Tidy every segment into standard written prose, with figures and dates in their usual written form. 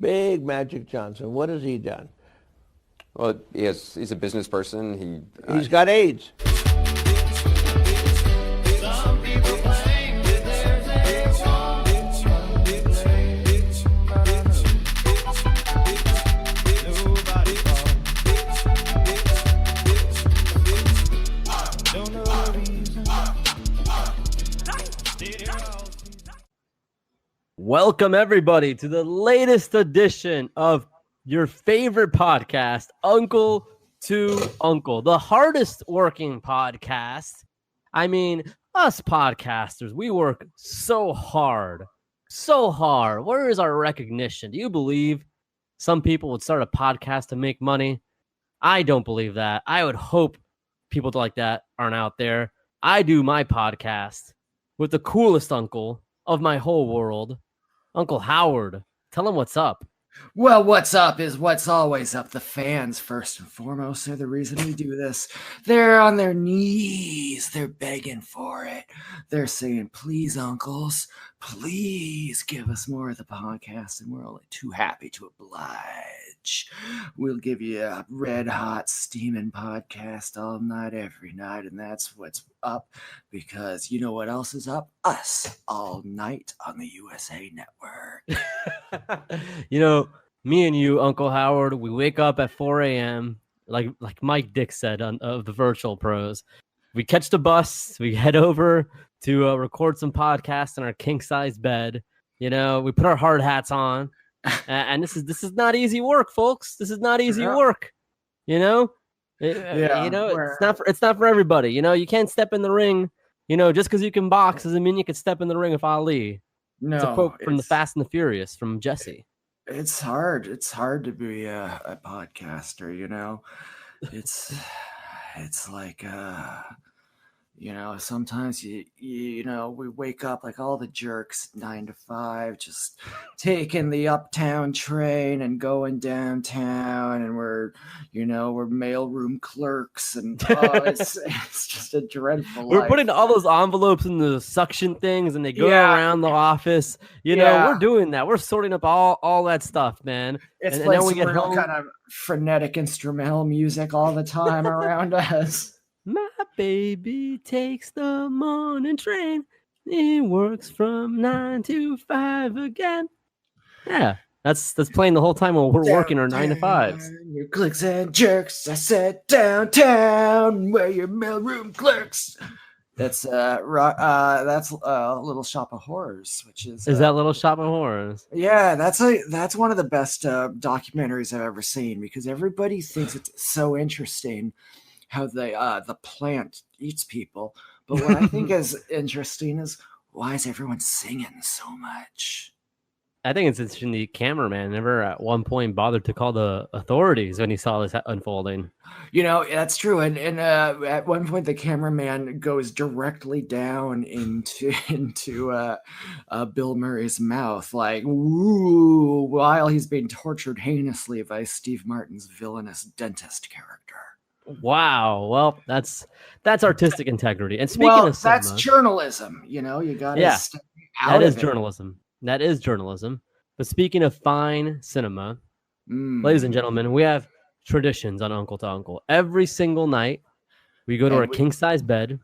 Big Magic Johnson. What has he done? Well, he's a business person. He's got AIDS. Welcome, everybody, to the latest edition of your favorite podcast, Uncle to Uncle, the hardest working podcast. I mean, us podcasters, we work so hard, so hard. Where is our recognition? Do you believe some people would start a podcast to make money? I don't believe that. I would hope people like that aren't out there. I do my podcast with the coolest uncle of my whole world, Uncle Howard. Tell him what's up. Well, what's up is what's always up. The fans, first and foremost, are the reason we do this. They're on their knees. They're begging for it. They're saying, please, uncles, please give us more of the podcast. And we're only too happy to oblige. We'll give you a red hot steaming podcast all night, every night. And that's what's up, because you know what else is up? Us all night on the USA Network. Me and you, Uncle Howard, we wake up at 4 a.m. like Mike Dick said of the Virtual Pros. We catch the bus, we head over to record some podcasts in our king size bed. We put our hard hats on, and this is not easy work, folks. This is not easy work. It's not for everybody. You can't step in the ring. Just because you can box doesn't mean you can step in the ring with Ali. No, it's a quote from the Fast and the Furious from Jesse. It's hard. It's hard to be a podcaster, It's like sometimes we wake up like all the jerks 9 to 5, just taking the uptown train and going downtown, and we're mailroom clerks, and it's just a dreadful We're life. putting all those envelopes in the suction things, and they go around the office. We're doing that. We're sorting up all that stuff, man. It's and like then we get real home. kind of frenetic instrumental music all the time around us. My baby takes the morning train. He works from 9 to 5 again. Yeah, that's playing the whole time while we're working our 9 to 5s. Your clicks and jerks. I said downtown where your mailroom clerks. That's Little Shop of Horrors, which is that Little Shop of Horrors? Yeah, that's one of the best documentaries I've ever seen, because everybody thinks it's so interesting how the plant eats people. But what I think is interesting is, why is everyone singing so much? I think it's interesting the cameraman never at one point bothered to call the authorities when he saw this unfolding. That's true. And at one point, the cameraman goes directly down into Bill Murray's mouth, like, woo, while he's being tortured heinously by Steve Martin's villainous dentist character. Wow. Well, that's artistic integrity. And speaking of cinema, that's journalism. You got to step out that of is it. journalism. That is journalism. But speaking of fine cinema, ladies and gentlemen, we have traditions on Uncle to Uncle. Every single night, we go to our king-size bed,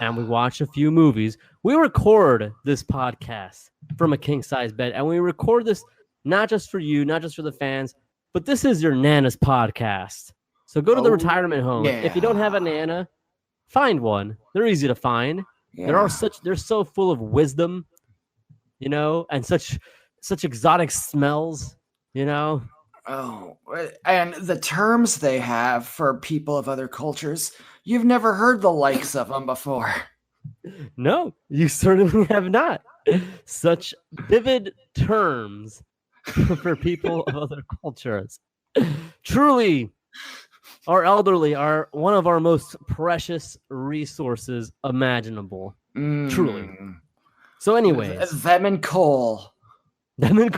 and we watch a few movies. We record this podcast from a king-size bed, and we record this not just for you, not just for the fans, but this is your Nana's podcast. So go to the retirement home. Yeah. If you don't have a Nana, find one. They're easy to find. Yeah. They're so full of wisdom, and such exotic smells, Oh, and the terms they have for people of other cultures, you've never heard the likes of them before. No, you certainly have not. Such vivid terms for people of other cultures. Truly, our elderly are one of our most precious resources imaginable. Truly. So anyways. Them and coal. Clean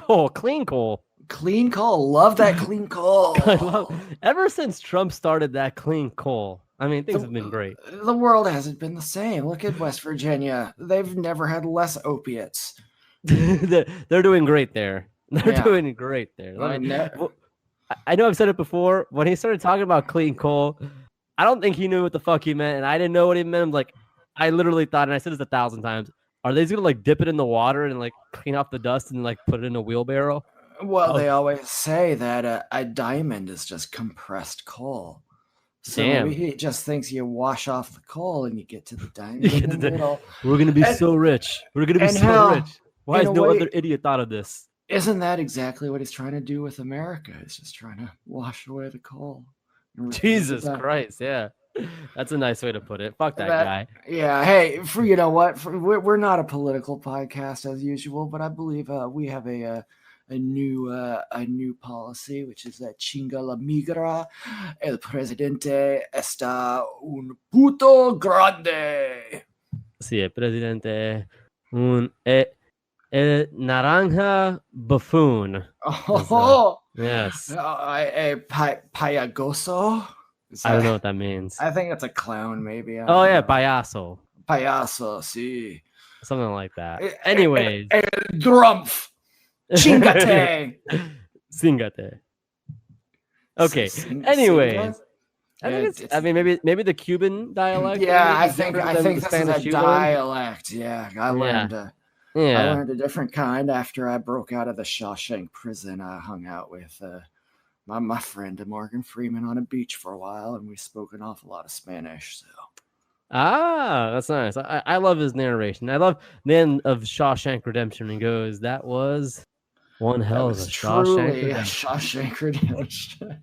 coal. Clean coal. Love that clean coal. Ever since Trump started that clean coal, I mean, things have been great. The world hasn't been the same. Look at West Virginia. They've never had less opiates. They're doing great there. They're Yeah. doing great there. I know. Well, I know I've said it before. When he started talking about clean coal, I don't think he knew what the fuck he meant, and I didn't know what he meant. I'm like, I literally thought, and I said this 1,000 times, are they just gonna like dip it in the water and like clean off the dust and like put it in a wheelbarrow? Well, Oh. they always say that a diamond is just compressed coal. So Damn. maybe he just thinks you wash off the coal and you get to the diamond You in get the to the- middle. We're gonna be And- so rich. We're gonna be and so hell, rich. Why in has a no way- other idiot thought of this? Isn't that exactly what he's trying to do with America? He's just trying to wash away the coal. and replace Jesus it. Christ, yeah. That's a nice way to put it. Fuck that guy. Yeah, hey, you know what? We're not a political podcast as usual, but I believe we have a new policy, which is that chinga la migra, el presidente está un puto grande. Sí, el presidente. El naranja buffoon. Oh, Yes. payagoso. I don't know what that means. I think it's a clown, maybe. I Oh, don't yeah, know. payaso. Payaso, sí. Something like that. Eh, Anyways. El drumpf. Chingate. Singate. Okay. Sing- Anyways. Yeah, I think it's- I mean, maybe the Cuban dialect. Yeah, I is think different than the this is Spanish a you learned. dialect. Yeah, I learned. I Yeah. learned a different kind after I broke out of the Shawshank prison. I hung out with my friend Morgan Freeman on a beach for a while, and we spoke an awful lot of Spanish. So Ah, that's nice. I love his narration. I love the end of Shawshank Redemption. He goes, "That was one hell of a was Shawshank truly a Redemption." Shawshank Redemption.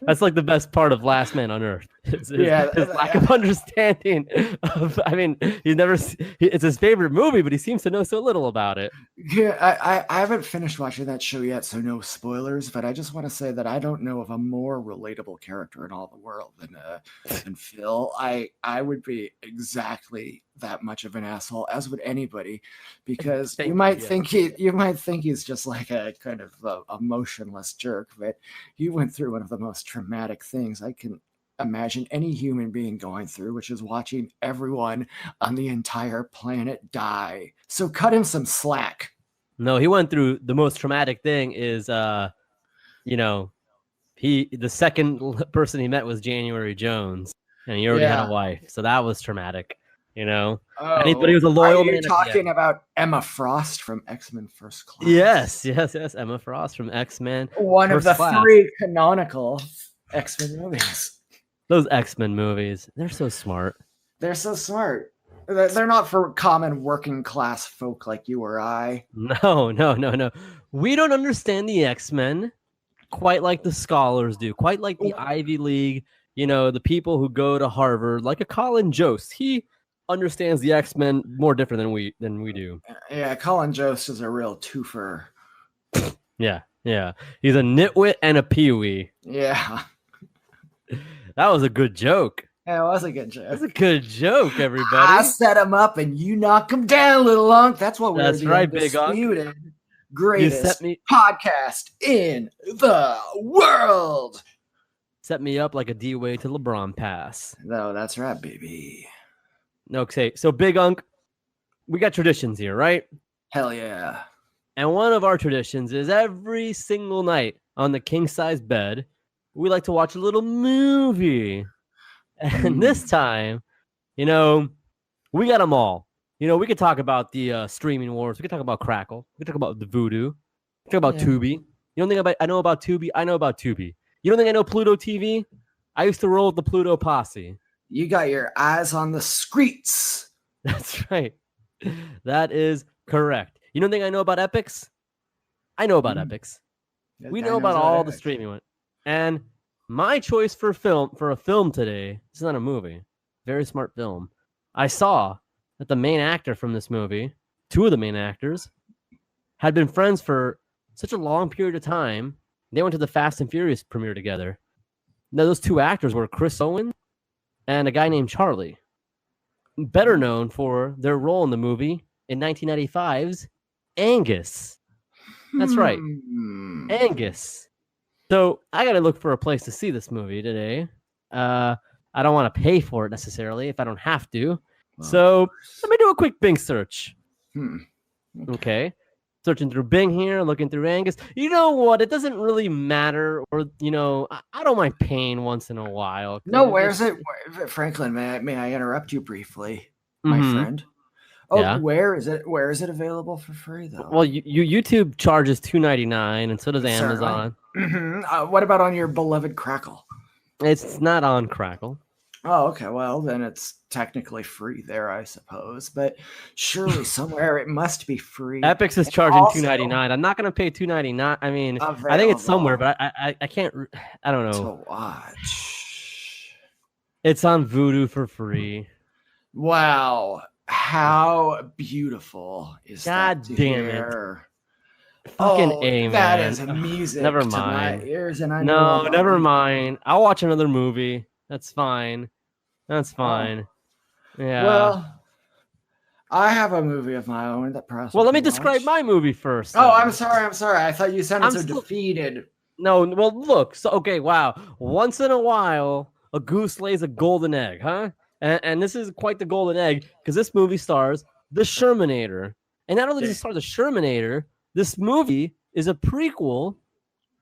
That's like the best part of Last Man on Earth. His lack of understanding of. I mean, he's never. It's his favorite movie, but he seems to know so little about it. Yeah, I haven't finished watching that show yet, so no spoilers. But I just want to say that I don't know of a more relatable character in all the world than Phil. I would be exactly that much of an asshole, as would anybody, because you might think he's just like a kind of a motionless jerk, but he went through one of the most traumatic things I can imagine any human being going through, which is watching everyone on the entire planet die. So cut him some slack. No, he went through the most traumatic thing. Is the second person he met was January Jones, and he already had Yeah. a wife, so that was traumatic. Oh, but he was a loyal are you man at the talking about Emma Frost from X-Men First Class? Yes. Emma Frost from X-Men. One of First the Class. 3 canonical X-Men movies. Those X-Men movies, they're so smart. They're so smart. They're not for common working class folk like you or I. No. We don't understand the X-Men quite like the scholars do, quite like the Ivy League, the people who go to Harvard, like a Colin Jost. He understands the X-Men more different than we do. Yeah, Colin Jost is a real twofer. Yeah. He's a nitwit and a peewee. Yeah. That was a good joke. That was a good joke. That's a good joke, I everybody. set him up and you knock him down, little unk. That's what we're That's the right, big unk. undisputed You greatest set me podcast in the world. set me up like a D-way to LeBron pass. No, that's right, baby. Okay, so Big Unk, we got traditions here, right? Hell yeah. And one of our traditions is every single night on the king-size bed, we like to watch a little movie. And this time, we got them all. We could talk about the streaming wars. We could talk about Crackle. We could talk about the Voodoo. We could talk about Tubi. You don't think I know about Tubi? I know about Tubi. You don't think I know Pluto TV? I used to roll with the Pluto posse. You got your eyes on the streets. That's right. That is correct. You don't think I know about Epics? I know about Epics. We know about all the streaming one. And my choice for a film today, this is not a movie, very smart film. I saw that the main actor from this movie, 2 of the main actors, had been friends for such a long period of time. They went to the Fast and Furious premiere together. Now, those 2 actors were Chris Owen and a guy named Charlie, better known for their role in the movie in 1995's Angus. That's right, Angus. So I got to look for a place to see this movie today. I don't want to pay for it necessarily if I don't have to. So let me do a quick Bing search. Okay. searching through Bing here, looking through Angus. You know what? It doesn't really matter, or I don't mind paying once in a while. No, where's it? Franklin, may I interrupt you briefly, my friend? Oh, yeah. Where is it? Where is it available for free though? Well, YouTube charges $2.99, and so does Amazon. What about on your beloved Crackle? It's not on Crackle. Oh, okay. Well, then it's technically free there, I suppose. But surely somewhere it must be free. Epix is charging $2.99. I'm not going to pay $2.99. I mean, I think it's somewhere, but I can't. I don't know. To watch. It's on Vudu for free. Wow, how beautiful is God that? Damn it! Fucking A, man. That is music. Never to mind. my ears, and I no, never mind. I'll watch another movie. That's fine. That's fine. Yeah. Well, I have a movie of my own that perhaps. Well, let me describe my movie first. Oh, I'm sorry. I thought you sounded so defeated. No, well, look. So, okay, wow. Once in a while, a goose lays a golden egg, huh? And this is quite the golden egg because this movie stars the Shermanator. And not only does it star the Shermanator, this movie is a prequel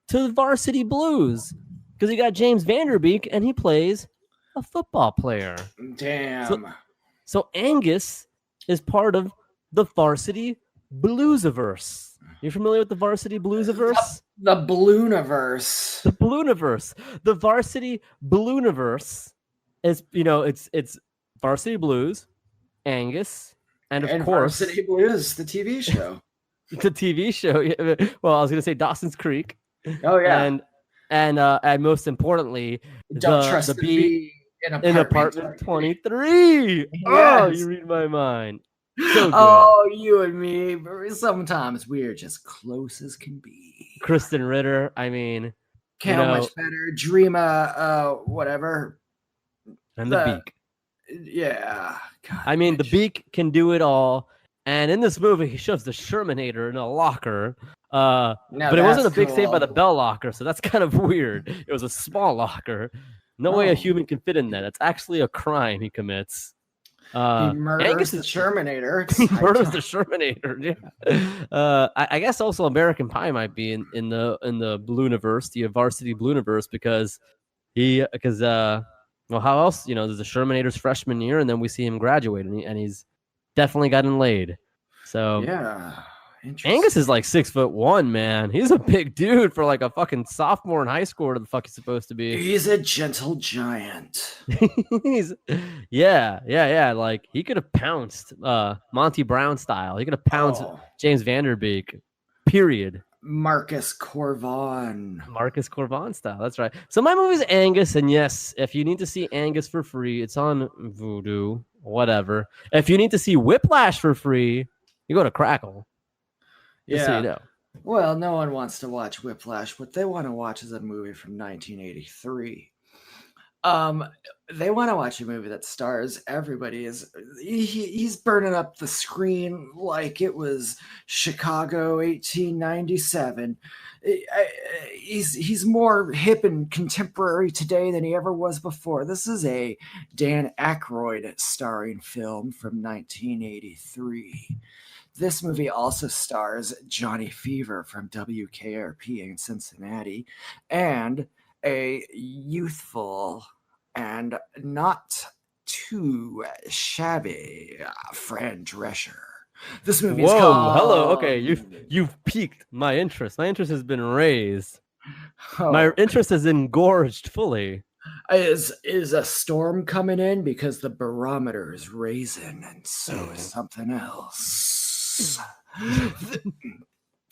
to Varsity Blues because you got James Vanderbeek and he plays a football player. Damn. So Angus is part of the Varsity Bluesiverse. You familiar with the Varsity Bluesiverse? The Ballooniverse. The Ballooniverse. The Varsity Ballooniverse is, it's Varsity Blues, Angus, and course Varsity Blues, the TV show. The TV show. Well, I was going to say Dawson's Creek. Oh yeah. And most importantly, Don't trust the bee in apartment 23. Yes. Oh, you read my mind. So good. Oh, you and me. Sometimes we're just close as can be. Kristen Ritter. I mean, can't much better. Dreama, whatever. And the Beak. Yeah. God, I mean, the Beak can do it all. And in this movie, he shoves the Shermanator in a locker. But it wasn't a big save by the Bell locker, so that's kind of weird. It was a small locker. No way a human can fit in that. It's actually a crime he commits. He murders the Shermanator. He murders the Shermanator. Yeah. I guess also American Pie might be in the Ballooniverse, the Varsity Ballooniverse, because how else? There's the Shermanator's freshman year, and then we see him graduate, and he's definitely gotten laid. So yeah. Angus is like 6'1", man. He's a big dude for like a fucking sophomore in high school. Where the fuck he's supposed to be? He's a gentle giant. Yeah. Like he could have pounced Monty Brown style. He could have pounced James Vanderbeek. Period. Marcus Corvon style. That's right. So my movie's Angus, and yes, if you need to see Angus for free, it's on Vudu. Whatever. If you need to see Whiplash for free, you go to Crackle. Just so you know. Well, no one wants to watch Whiplash. What they want to watch is a movie from 1983. They want to watch a movie that stars everybody. He's burning up the screen like it was Chicago 1897. He's more hip and contemporary today than he ever was before. This is a Dan Aykroyd starring film from 1983. This movie also stars Johnny Fever from WKRP in Cincinnati and a youthful and not too shabby Fran Drescher. This movie is called... Hello. Okay, you've piqued my interest. My interest has been raised. My interest is engorged fully. Is a storm coming in? Because the barometer is raising, and so is something else.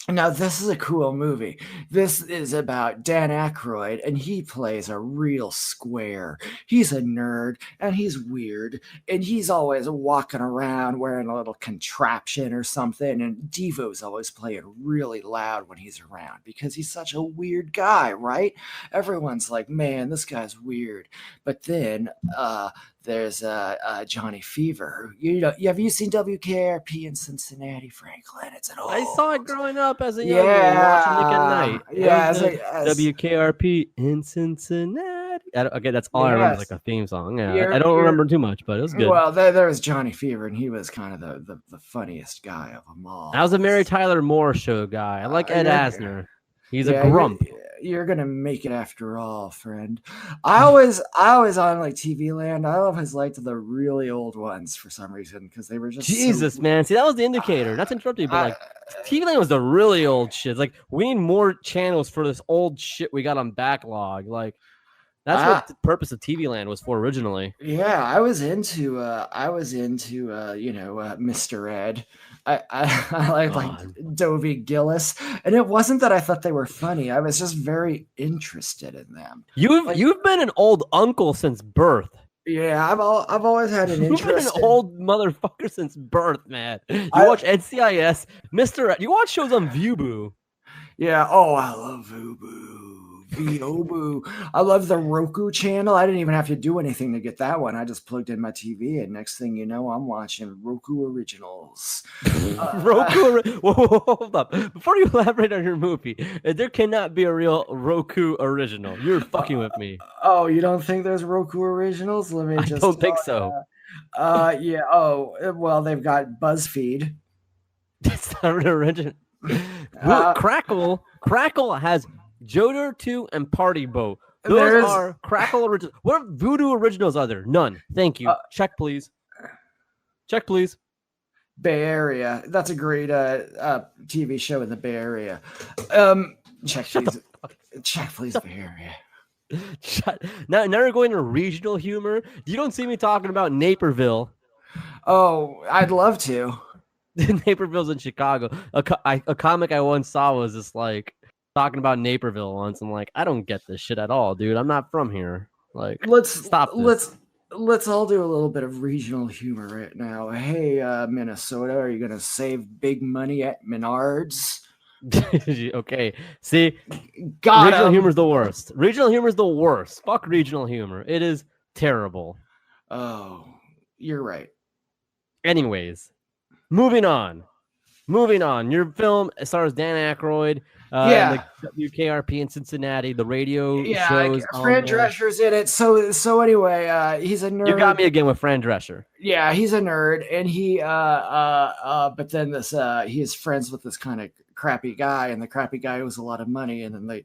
Now, this is a cool movie. This is about Dan Aykroyd, and he plays a real square. He's a nerd, and he's weird, and he's always walking around wearing a little contraption or something, and Devo's always playing really loud when he's around because he's such a weird guy, right? Everyone's like, man, this guy's weird. But then there's Johnny Fever. Have you seen WKRP in Cincinnati, Franklin? It's an old... I saw it growing up as a young man watching Nick at Night. Yeah, WKRP in Cincinnati. Daddy. Okay, that's all I remember, Yes. like a theme song. Yeah, You're- I don't you're- remember too much, but it was good. Well, there was Johnny Fever, and he was kind of the funniest guy of them all. I was a Mary Tyler Moore show guy. I like Ed you're- Asner. He's a Yeah, grump. You're gonna make it after all, friend. I always on like TV Land. I always liked the really old ones for some reason because they were just Jesus, man. See, that was the indicator. Not to interrupt you, but like TV Land was the really old shit. It's like we need more channels for this old shit we got on backlog. Like that's what the purpose of TV Land was for originally. Yeah, I was into Mr. Ed. I like Dovey Gillis, and it wasn't that I thought they were funny. I was just very interested in them. You've been an old uncle since birth. Yeah, I've always had an You've interest. been an old motherfucker since birth, man. You watch NCIS, Mr. Ed. You watch shows on ViewBoo. Yeah. Oh, I love ViewBoo. I love the Roku channel. I didn't even have to do anything to get that one. I just plugged in my TV, and next thing you know, I'm watching Roku Originals. Whoa, hold up. Before you elaborate on your movie, there cannot be a real Roku original. You're fucking with me. Oh, you don't think there's Roku Originals? Let me I just. don't think so. Yeah. Oh, well, they've got BuzzFeed. That's not an original. Crackle has Joder 2 and Party Boat. Those are Crackle originals. What Voodoo originals are there? None. Thank you. Check, please. Check, please. Bay Area. That's a great TV show in the Bay Area. Check, please, Bay Area. Now we're going to regional humor. You don't see me talking about Naperville. Oh, I'd love to. Naperville's in Chicago. A comic I once saw was just like talking about Naperville once. I'm like, I don't get this shit at all, dude. I'm not from here. Like, let's stop this. Let's all do a little bit of regional humor right now. Hey, Minnesota, are you gonna save big money at Menards? Okay. See, Got regional humor is the worst. Regional humor is the worst. Fuck regional humor. It is terrible. Oh, you're right. Anyways, moving on. Your film stars Dan Aykroyd. Like WKRP in Cincinnati, the radio shows. Fran Drescher's in it. So anyway, he's a nerd. You got me again with Fran Drescher. Yeah, he's a nerd, and he but then he is friends with this kind of crappy guy, and the crappy guy owes a lot of money, and then the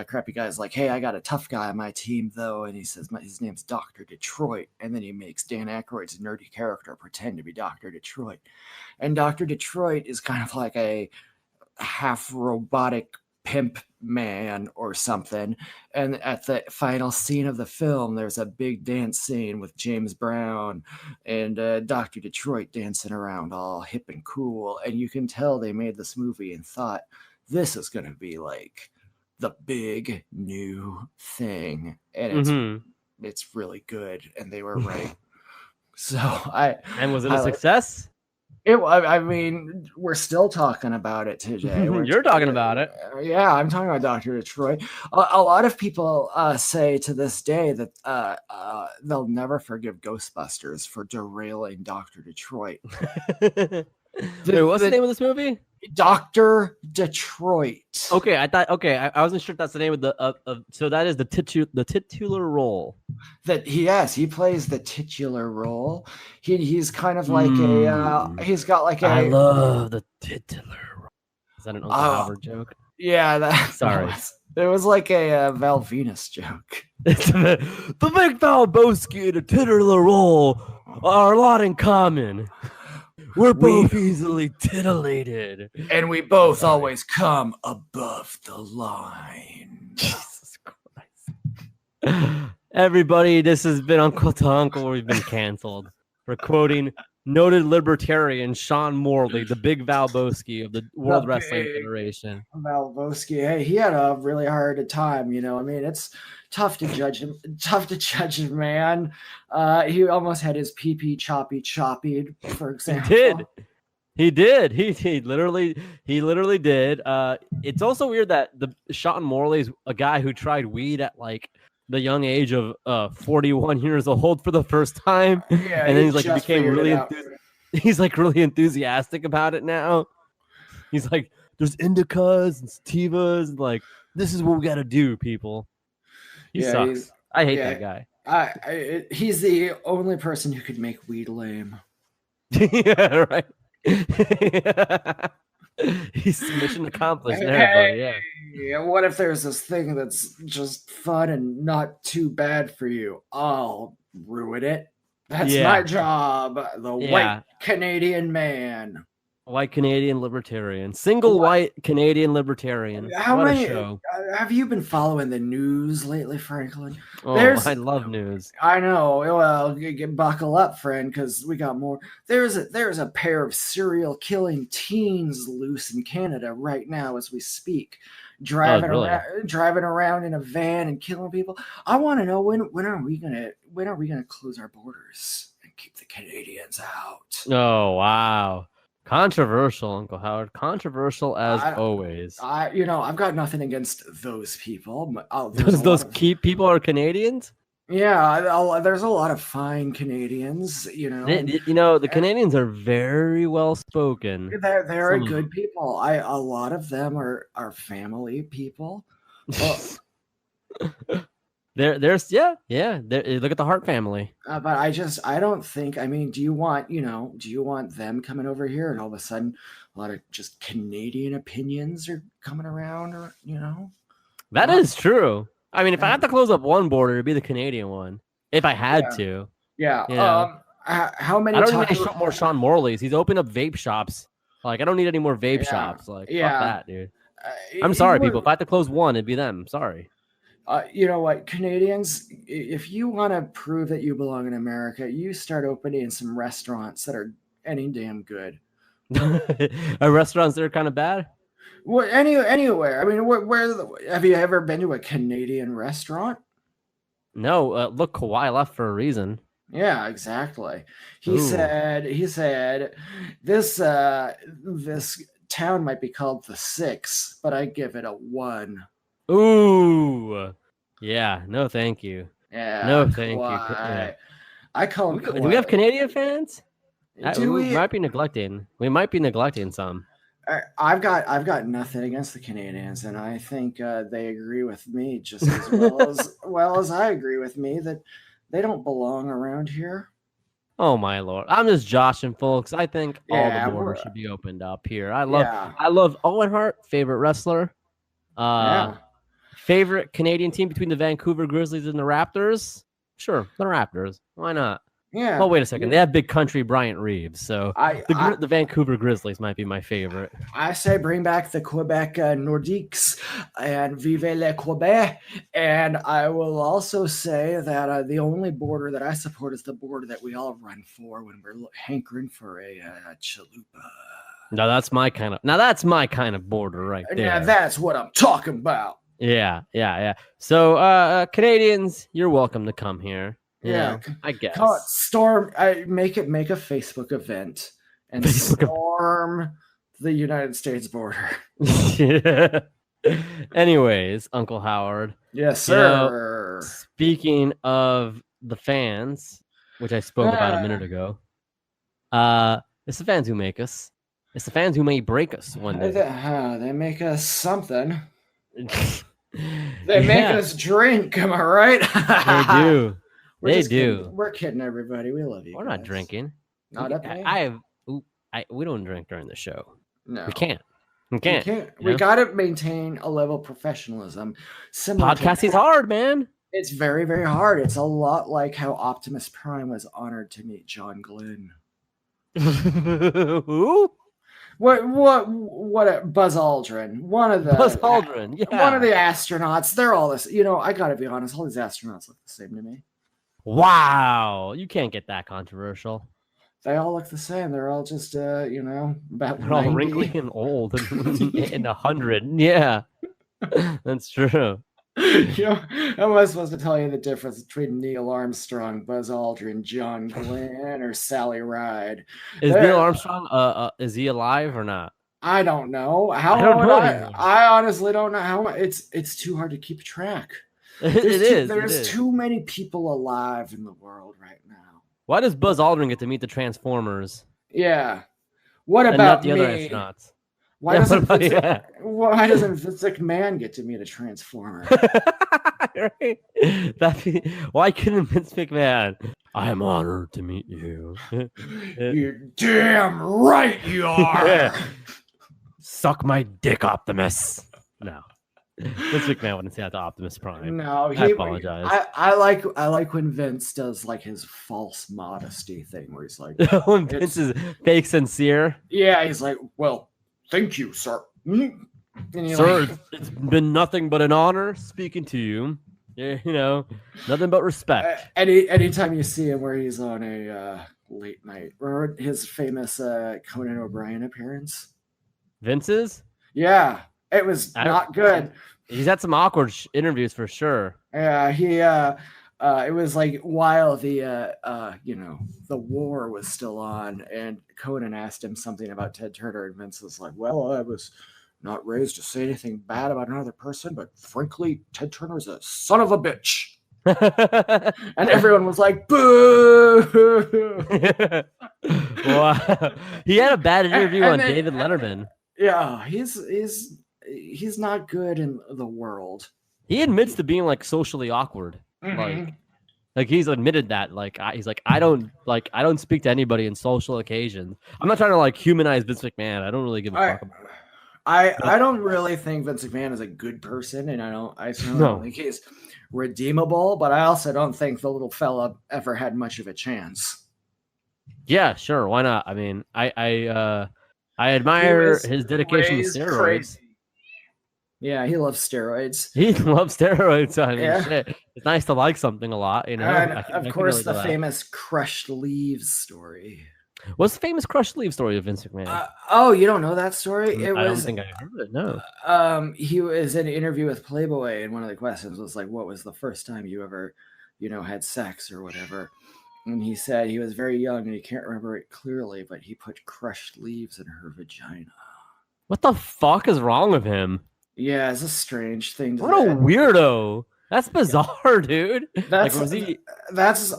crappy guy's like, hey, I got a tough guy on my team though, and he says his name's Dr. Detroit, and then he makes Dan Aykroyd's nerdy character pretend to be Dr. Detroit, and Dr. Detroit is kind of like a half robotic pimp man or something, and at the final scene of the film there's a big dance scene with James Brown and Dr. Detroit dancing around all hip and cool, and you can tell they made this movie and thought this is going to be like the big new thing, and it's really good, and they were right. Was it a success? I mean, we're still talking about it today. You're talking about it. Yeah, I'm talking about Dr. Detroit. A lot of people say to this day that they'll never forgive Ghostbusters for derailing Dr. Detroit. What's the name of this movie? Dr. Detroit. Okay, I wasn't sure if that's the name of the so that is the titular role. He plays the titular role. He's kind of like he's got like I love the titular role. Is that an Uncle Albert joke? Yeah, sorry. It was like a Val Venus joke. The big Valboski and the titular role are a lot in common. We're both easily titillated. And we both always come above the line. Jesus Christ. Everybody, this has been Uncle to Uncle, where we've been canceled for quoting noted libertarian Sean Morley, the big Valboski of the World Wrestling Federation. Valboski, hey, he had a really hard time, you know. I mean, it's tough to judge him. Man. He almost had his pee choppy, for example. He did. He literally did. It's also weird that the Sean Morley's a guy who tried weed at like the young age of 41 years old for the first time. Yeah, and then he's like became really really enthusiastic about it now. He's like, there's indicas and sativas, and like, this is what we got to do, people. He sucks. I hate Yeah. that I he's the only person who could make weed lame. guy. Yeah, right. He's mission accomplished there, buddy. Yeah. Hey, what if there's this thing that's just fun and not too bad for you? I'll ruin it. That's my Yeah. job. The Yeah. white Canadian man. White Canadian libertarian. Single white Canadian libertarian. How What many a show. have you been following the news lately, Franklin? Oh, There's I love news. I know. Well, buckle up, friend, because we got more. There's a pair of serial killing teens loose in Canada right now as we speak, driving around in a van and killing people. I want to know when are we gonna close our borders and keep the Canadians out? Oh, wow. Controversial, Uncle Howard. Controversial as always. I've got nothing against those people. Those people are Canadians? Yeah, there's a lot of fine Canadians, The Canadians are very well spoken. They're good people. A lot of them are family people. There's look at the Hart family. But I don't think. I mean, do you want them coming over here and all of a sudden a lot of just Canadian opinions are coming around, or That is true. I mean, if I had to close up one border, it'd be the Canadian one. If I had to. Yeah. How many? I don't need any more Sean Morley's. He's opened up vape shops. Like, I don't need any more vape shops. Like, fuck that, dude. I'm sorry, people. If I had to close one, it'd be them. Sorry. You know what, Canadians, if you want to prove that you belong in America, you start opening some restaurants that are any damn good. Are restaurants that are kind of bad? Well, anywhere. I mean, where have you ever been to a Canadian restaurant? No. Look, Kawhi left for a reason. Yeah, exactly. He said this town might be called the 6, but I give it a 1. Ooh. Yeah. No, thank you. Yeah. No, thank you. Yeah. I call him. Do we have Canadian fans? We might be neglecting. We might be neglecting some. I've got nothing against the Canadians, and I think they agree with me just as well as I agree with me that they don't belong around here. Oh my lord! I'm just joshing, folks. I think all the borders should be opened up here. I love Owen Hart, favorite wrestler. Favorite Canadian team between the Vancouver Grizzlies and the Raptors? Sure, the Raptors. Why not? Yeah. Oh, wait a second. They have big country Bryant Reeves, so the Vancouver Grizzlies might be my favorite. I say bring back the Quebec Nordiques and vive le Quebec. And I will also say that the only border that I support is the border that we all run for when we're hankering for a chalupa. Now that's my kind of border right there. Yeah, that's what I'm talking about. Yeah. So, Canadians, you're welcome to come here. I guess. Make a Facebook event and storm the United States border. Anyways, Uncle Howard. Yes, sir. Speaking of the fans, which I spoke about a minute ago, it's the fans who make us. It's the fans who may break us one day. They make us something. They make us drink. Am I right? They do. They do. Kidding. We're kidding, everybody. We love you. We're not drinking. Not up here. We don't drink during the show. No, we can't. We got to maintain a level of professionalism. Podcasting is hard, man. It's very, very hard. It's a lot like how Optimus Prime was honored to meet John Glenn. Who? What? Buzz Aldrin. One of the astronauts. They're all this. I got to be honest. All these astronauts look the same to me. Wow, you can't get that controversial. They all look the same. They're all just, about They're 90. all wrinkly and old and 100. Yeah, that's true. How am I supposed to tell you the difference between Neil Armstrong, Buzz Aldrin, John Glenn, or Sally Ride? Is Neil Armstrong, is he alive or not? I don't know. I honestly don't know how. It's too hard to keep track. There's too many people alive in the world right now. Why does Buzz Aldrin get to meet the Transformers? Yeah. What about the me? other astronauts? Why doesn't Vince McMahon get to meet a Transformer? Why couldn't Vince McMahon? I am honored to meet you. You're damn right you are. Suck my dick, Optimus. No. Vince McMahon wouldn't say that to Optimus Prime. No, I apologize. I like when Vince does like his false modesty thing where he's like, When Vince is fake sincere. yeah, he's like, well, thank you, sir. And you're Sir, like, it's been nothing but an honor speaking to you. Yeah, nothing but respect. anytime you see him where he's on a late night, remember his famous Conan O'Brien appearance? Vince's? Yeah, it was not good. He's had some awkward interviews for sure. Yeah, he it was like while the the war was still on, and Conan asked him something about Ted Turner, and Vince was like, well, I was not raised to say anything bad about another person, but frankly, Ted Turner's a son of a bitch. And everyone was like, boo. Wow. He had a bad interview on then, David Letterman. Yeah, he's not good in the world. He admits to being like socially awkward. Mm-hmm. Like he's admitted that. He's like, I don't speak to anybody in social occasions. I'm not trying to like humanize Vince McMahon. I don't really give a fuck about it. I don't really think Vince McMahon is a good person, and I certainly don't think he's redeemable, but I also don't think the little fella ever had much of a chance. Yeah, sure. Why not? I mean, I admire his dedication to steroids. Crazy. Yeah, he loves steroids. He loves steroids. I mean, Yeah. shit. It's nice to like something a lot, And I of course, relate to the that. famous crushed leaves story. What's the famous crushed leaf story of Vince McMahon? Oh, you don't know that story? I don't think I heard it. No. He was in an interview with Playboy, and one of the questions was like, "What was the first time you ever, had sex or whatever?" And he said he was very young and he can't remember it clearly, but he put crushed leaves in her vagina. What the fuck is wrong with him? Yeah, it's a strange thing to What a weirdo. That's bizarre, dude. That's was he? that's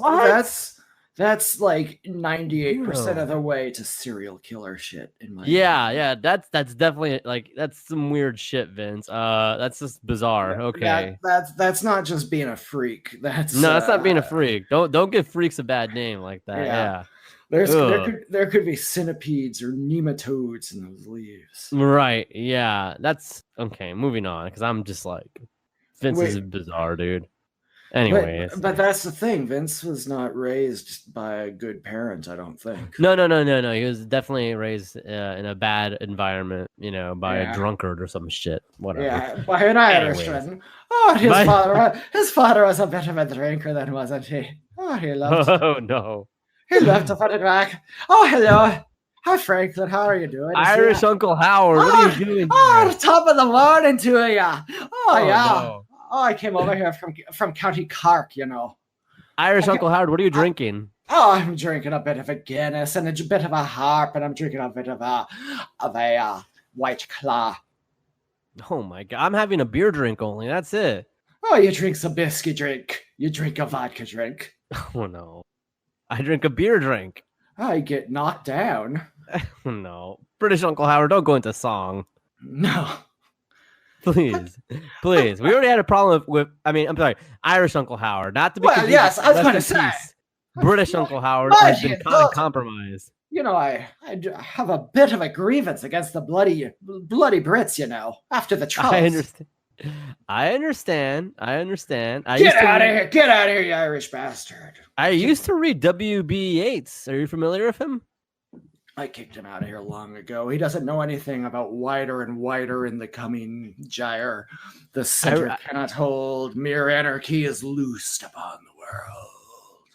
like 98% of the way to serial killer shit in my Yeah. That's definitely that's some weird shit, Vince. That's just bizarre. Okay. That's not just being a freak. That's not being a freak. Don't give freaks a bad name like that. Yeah. There could be centipedes or nematodes in those leaves. Right. Yeah. That's okay. Moving on, because I'm just like, Vince is bizarre, dude. Anyway, but that's the thing. Vince was not raised by a good parent, I don't think. No. He was definitely raised in a bad environment, by a drunkard or some shit. Whatever. Yeah, by an Irishman. Oh, his father was a bit of a drinker, then, wasn't he? Oh, he loved. Oh no. He loved to put it back. Oh, hello. Hi, Franklin. How are you doing? Irish Uncle Howard. What are you doing? Oh, top of the morning to you. Oh, yeah. No. Oh, I came over here from County Cork, Irish Uncle Howard, what are you drinking? Oh, I'm drinking a bit of a Guinness and a bit of a Harp, and I'm drinking a bit of a White Claw. Oh my god, I'm having a beer drink only. That's it. Oh, you drink some whiskey drink. You drink a vodka drink. Oh no, I drink a beer drink. I get knocked down. No, British Uncle Howard, don't go into song. No. Please. We already had a problem with I'm sorry, Irish Uncle Howard. Not to be confused. Yes, I was going to say. British Uncle Howard has been compromised. I have a bit of a grievance against the bloody Brits, after the troubles. I understand. Get out of here, you Irish bastard. I used to read W.B. Yeats. Are you familiar with him? I kicked him out of here long ago. He doesn't know anything about wider and wider in the coming gyre. The center cannot hold. Mere anarchy is loosed upon the world.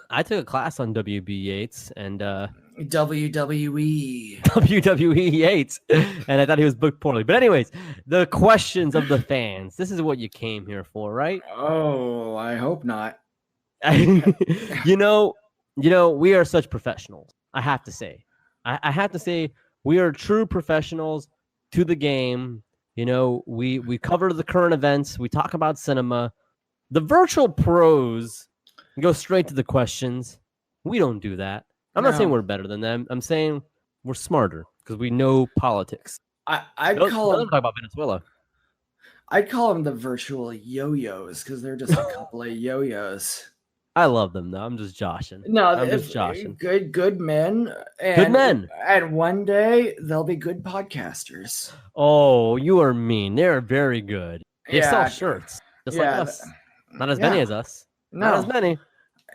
I took a class on W.B. Yeats and WWE. WWE Yates. And I thought he was booked poorly. But anyways, the questions of the fans. This is what you came here for, right? Oh, I hope not. We are such professionals. I have to say. I have to say we are true professionals to the game. We cover the current events. We talk about cinema. The virtual pros go straight to the questions. We don't do that. I'm not saying we're better than them. I'm saying we're smarter because we know politics. I'd Don't call talk about Venezuela. I'd call them the virtual yo-yos because they're just a couple of yo-yos. I love them though. I'm just joshing. No, I'm just if, joshing. good men. And, Good men. And one day they'll be good podcasters. Oh, you are mean. They're very good. They sell Yeah, shirts, just like yeah, us. Not as many as us. Not as No, many.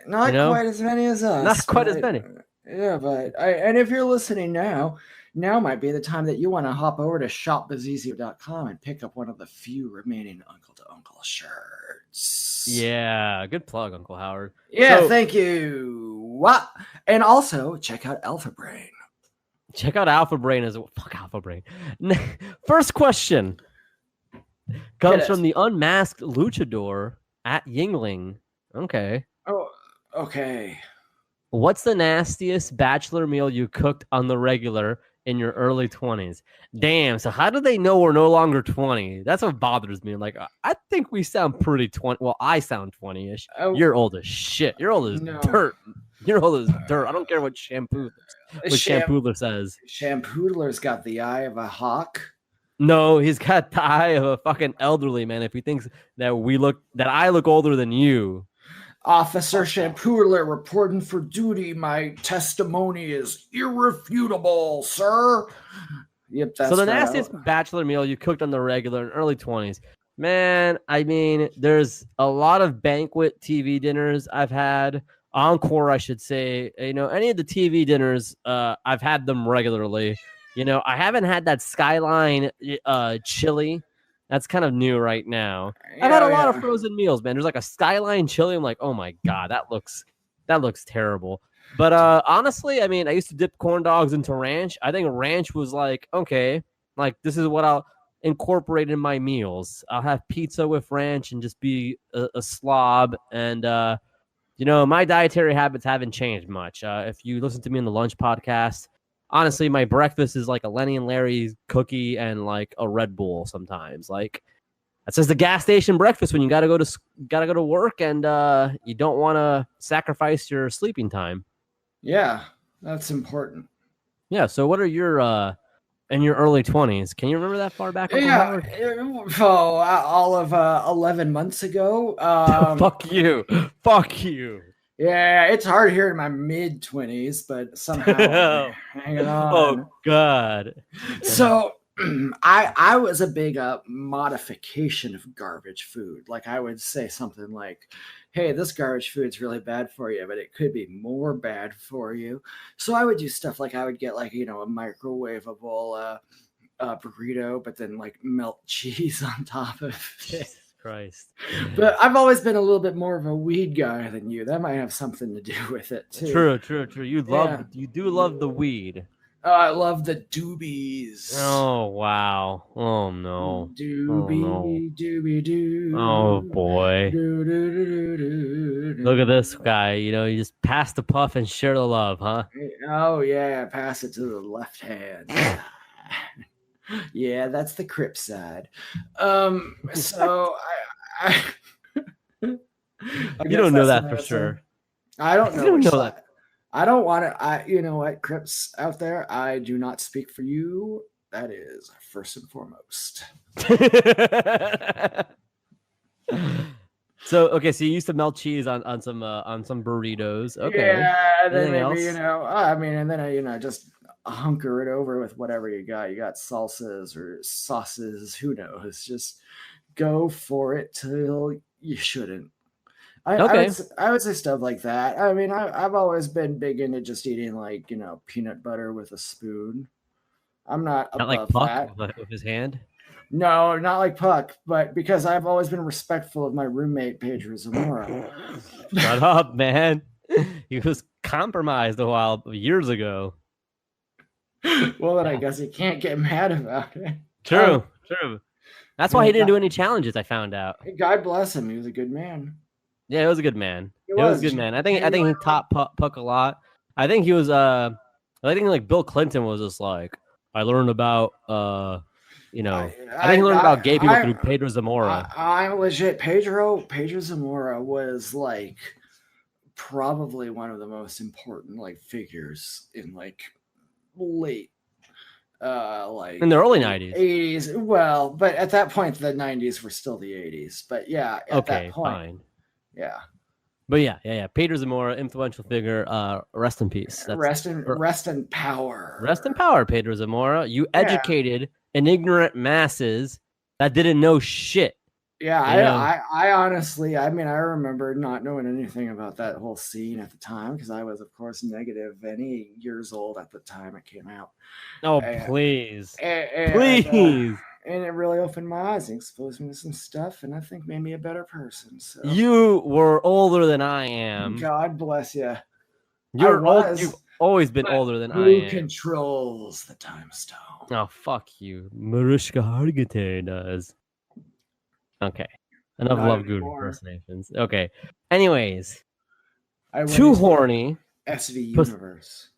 not you know? quite as many as us. Not quite as but- many. Yeah, but and if you're listening now might be the time that you want to hop over to shopbazizio.com and pick up one of the few remaining Uncle to Uncle shirts. Yeah, good plug, Uncle Howard. Yeah, So- thank you. What? And also check out Alpha Brain. Check out Alpha Brain as well. Fuck Alpha Brain. First question comes it. from the unmasked luchador at Yingling. Okay. Oh, okay. What's the nastiest bachelor meal you cooked on the regular in your early 20s? Damn, so how do they know we're no longer 20? That's what bothers me. Like, I think we sound pretty 20. Well, I sound 20-ish. Oh, You're old as shit. You're old as No. dirt. You're old as dirt. I don't care what Shampooler says. Shampooler's got the eye of a hawk. No, he's got the eye of a fucking elderly man. If he thinks that I look older than you. Officer Shampooler reporting for duty. My testimony is irrefutable, sir. Yep, that's So the right. nastiest bachelor meal you cooked on the regular in early 20s. Man, I mean, there's a lot of banquet TV dinners I've had. Encore, I should say. Any of the TV dinners, I've had them regularly. I haven't had that Skyline chili. That's kind of new right now. I've had a lot of frozen meals, man. There's like a Skyline chili. I'm like, oh my God, that looks terrible. But honestly, I mean, I used to dip corn dogs into ranch. I think ranch was like, okay, like this is what I'll incorporate in my meals. I'll have pizza with ranch and just be a slob. And, my dietary habits haven't changed much. If you listen to me in the lunch podcast, honestly, my breakfast is like a Lenny and Larry's cookie and like a Red Bull sometimes. Like that's just the gas station breakfast when you gotta go to work and you don't want to sacrifice your sleeping time. Yeah, that's important. Yeah. So what are your in your early 20s? Can you remember that far back? Uncle Howard? All of 11 months ago. Fuck you. Fuck you. Yeah, it's hard here in my mid 20s, but somehow I'm hanging on. Oh God. So I was a big modification of garbage food. Like I would say something like, hey, this garbage food's really bad for you, but it could be more bad for you. So I would do stuff like I would get like, a microwavable burrito, but then like melt cheese on top of it. Christ. But I've always been a little bit more of a weed guy than you. That might have something to do with it too. True. You do love the weed. Oh, I love the doobies. Oh wow. Oh no. Doobie doo. Oh boy. Doo, doo, doo, doo, doo. Look at this guy. You just pass the puff and share the love, huh? Oh yeah, pass it to the left hand. Yeah, that's the Crip side. So I You don't know that for sure. I don't know. You don't which know side. I don't want to. You know what, Crips out there? I do not speak for you. That is first and foremost. So you used to melt cheese on some burritos. Okay. Yeah, and then Anything maybe else? and then just hunker it over with whatever you got. You got salsas or sauces. Who knows? Just go for it till you shouldn't. I would say stuff like that. I mean, I've always been big into just eating like peanut butter with a spoon. I'm not above like Puck that. with his hand. No, not like Puck, but because I've always been respectful of my roommate Pedro Zamora. Shut up, man. He was compromised years ago. Well, then I guess you can't get mad about it. True. That's why he didn't God- do any challenges. I found out. God bless him. He was a good man. Yeah, it was a good man. It It was was. a good man. I think he taught Puck a lot. I think he was I think like Bill Clinton was just like I learned about I think he learned about gay people through Pedro Zamora. I'm legit. Pedro Zamora was like probably one of the most important like figures in like late like In the early 90s. 80s. Well, but at that point, the 90s were still the 80s. But yeah, at that point, fine. yeah. But yeah. Pedro Zamora, influential figure. Rest in peace. Rest in power. Rest in power, Pedro Zamora. You educated an ignorant masses that didn't know shit. Yeah, I honestly, I mean, I remember not knowing anything about that whole scene at the time because I was, of course, negative any years old at the time it came out. Oh, please. Please. And it really opened my eyes and exposed me to some stuff, and I think made me a better person. So you were older than I am. God bless you. You've always been older than I am. Who controls the time stone? Oh, fuck you. Mariska Hargitay does. Okay. Enough Love Good impersonations. Okay. Anyways. Too horny. SV Universe.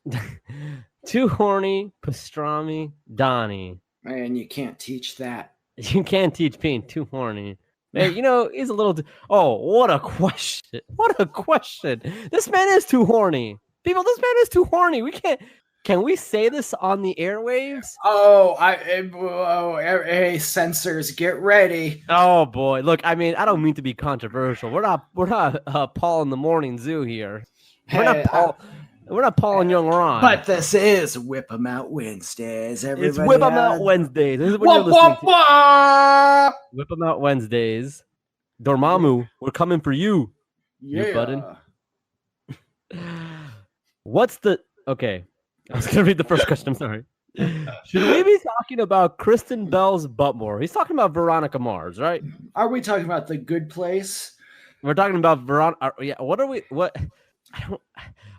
Too horny, pastrami, Donnie. Man, you can't teach that. You can't teach being too horny. Man, he's a little... Oh, what a question. What a question. This man is too horny. People, this man is too horny. We can't... Can we say this on the airwaves? Hey, censors, get ready. Oh boy, look, I mean, I don't mean to be controversial. We're not Paul in the Morning Zoo here. We're not Paul and Young Ron. But this is Whip 'em Out Wednesdays. Everybody, it's Whip 'em Out Wednesdays. This is what you're listening to. Whip 'em Out Wednesdays. Dormammu, we're coming for you. Yeah. You button. What's the... Okay. I was going to read the first question. I'm sorry. Should we be talking about Kristen Bell's butt more? He's talking about Veronica Mars, right? Are we talking about The Good Place? We're talking about Veronica. Yeah.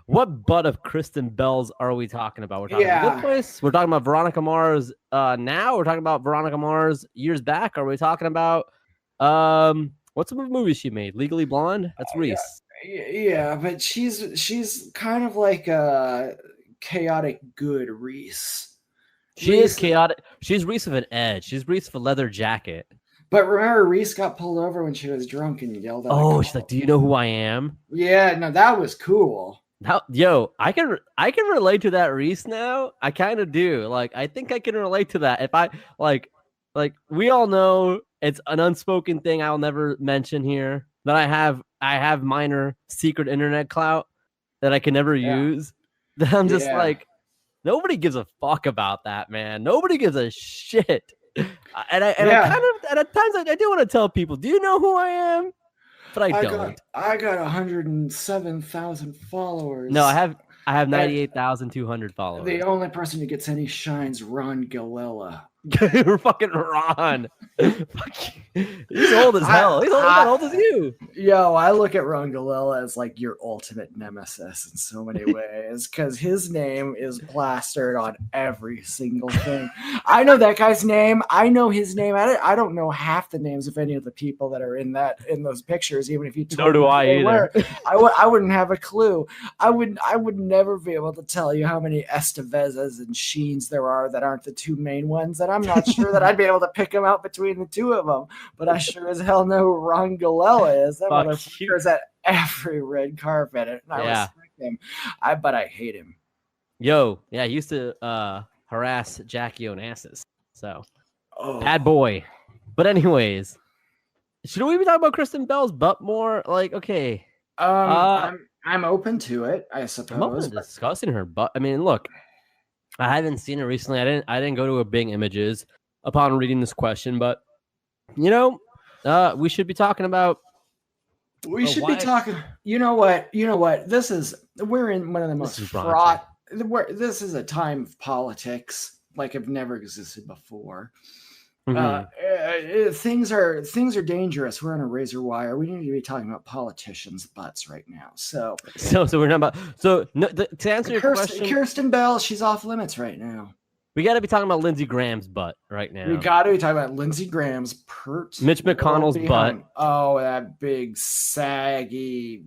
What butt of Kristen Bell's are we talking about? We're talking about Good Place. We're talking about Veronica Mars now. We're talking about Veronica Mars years back. Are we talking about what's the movie she made? Legally Blonde? That's Reese. Yeah, but she's kind of like a chaotic good Reese. She is chaotic. She's Reese with an edge. She's Reese with a leather jacket. But remember, Reese got pulled over when she was drunk and yelled at her. Oh, she's like, "Do you know who I am?" Yeah, no, that was cool. I can relate to that, Reese. Now I kind of do. Like, I think I can relate to that. If I like we all know it's an unspoken thing I'll never mention here that I have minor secret internet clout that I can never use. That I'm just like, nobody gives a fuck about that, man. Nobody gives a shit. And I kind of at times I do want to tell people, do you know who I am? But I don't. I got 107,000 followers. No, I have 98,200 followers. The only person who gets any shine's Ron Galella. You're fucking Ron. He's old as hell. He's as old as you. Yo, I look at Ron Galella as like your ultimate nemesis in so many ways because his name is plastered on every single thing. I know that guy's name. I know his name. I don't know half the names of any of the people that are in those pictures. Even if you told nor do I either. I wouldn't have a clue. I would never be able to tell you how many Estevezes and Sheens there are that aren't the two main ones. That I'm not sure that I'd be able to pick them out between the two of them, but I sure as hell know who Ron Galella is. That motherfucker is at every red carpet, and I respect him. But I hate him. Yo, yeah, he used to harass Jackie Onassis. So, bad boy. But anyways, should we be talking about Kristen Bell's butt more? Like, okay. I'm open to it, I suppose. I'm open to discussing her butt. I mean, look. I haven't seen it recently. I didn't go to a Bing Images upon reading this question, but we should be talking about. We should be talking. You know what? We're in one of the most fraught. This is a time of politics like have never existed before. Things are dangerous. We're on a razor wire. We need to be talking about politicians' butts right now. So we're not about. So no, to answer your question, Kirsten Bell, she's off limits right now. We got to be talking about Lindsey Graham's butt right now. We got to be talking about Lindsey Graham's pert. Mitch McConnell's butt. Oh, that big saggy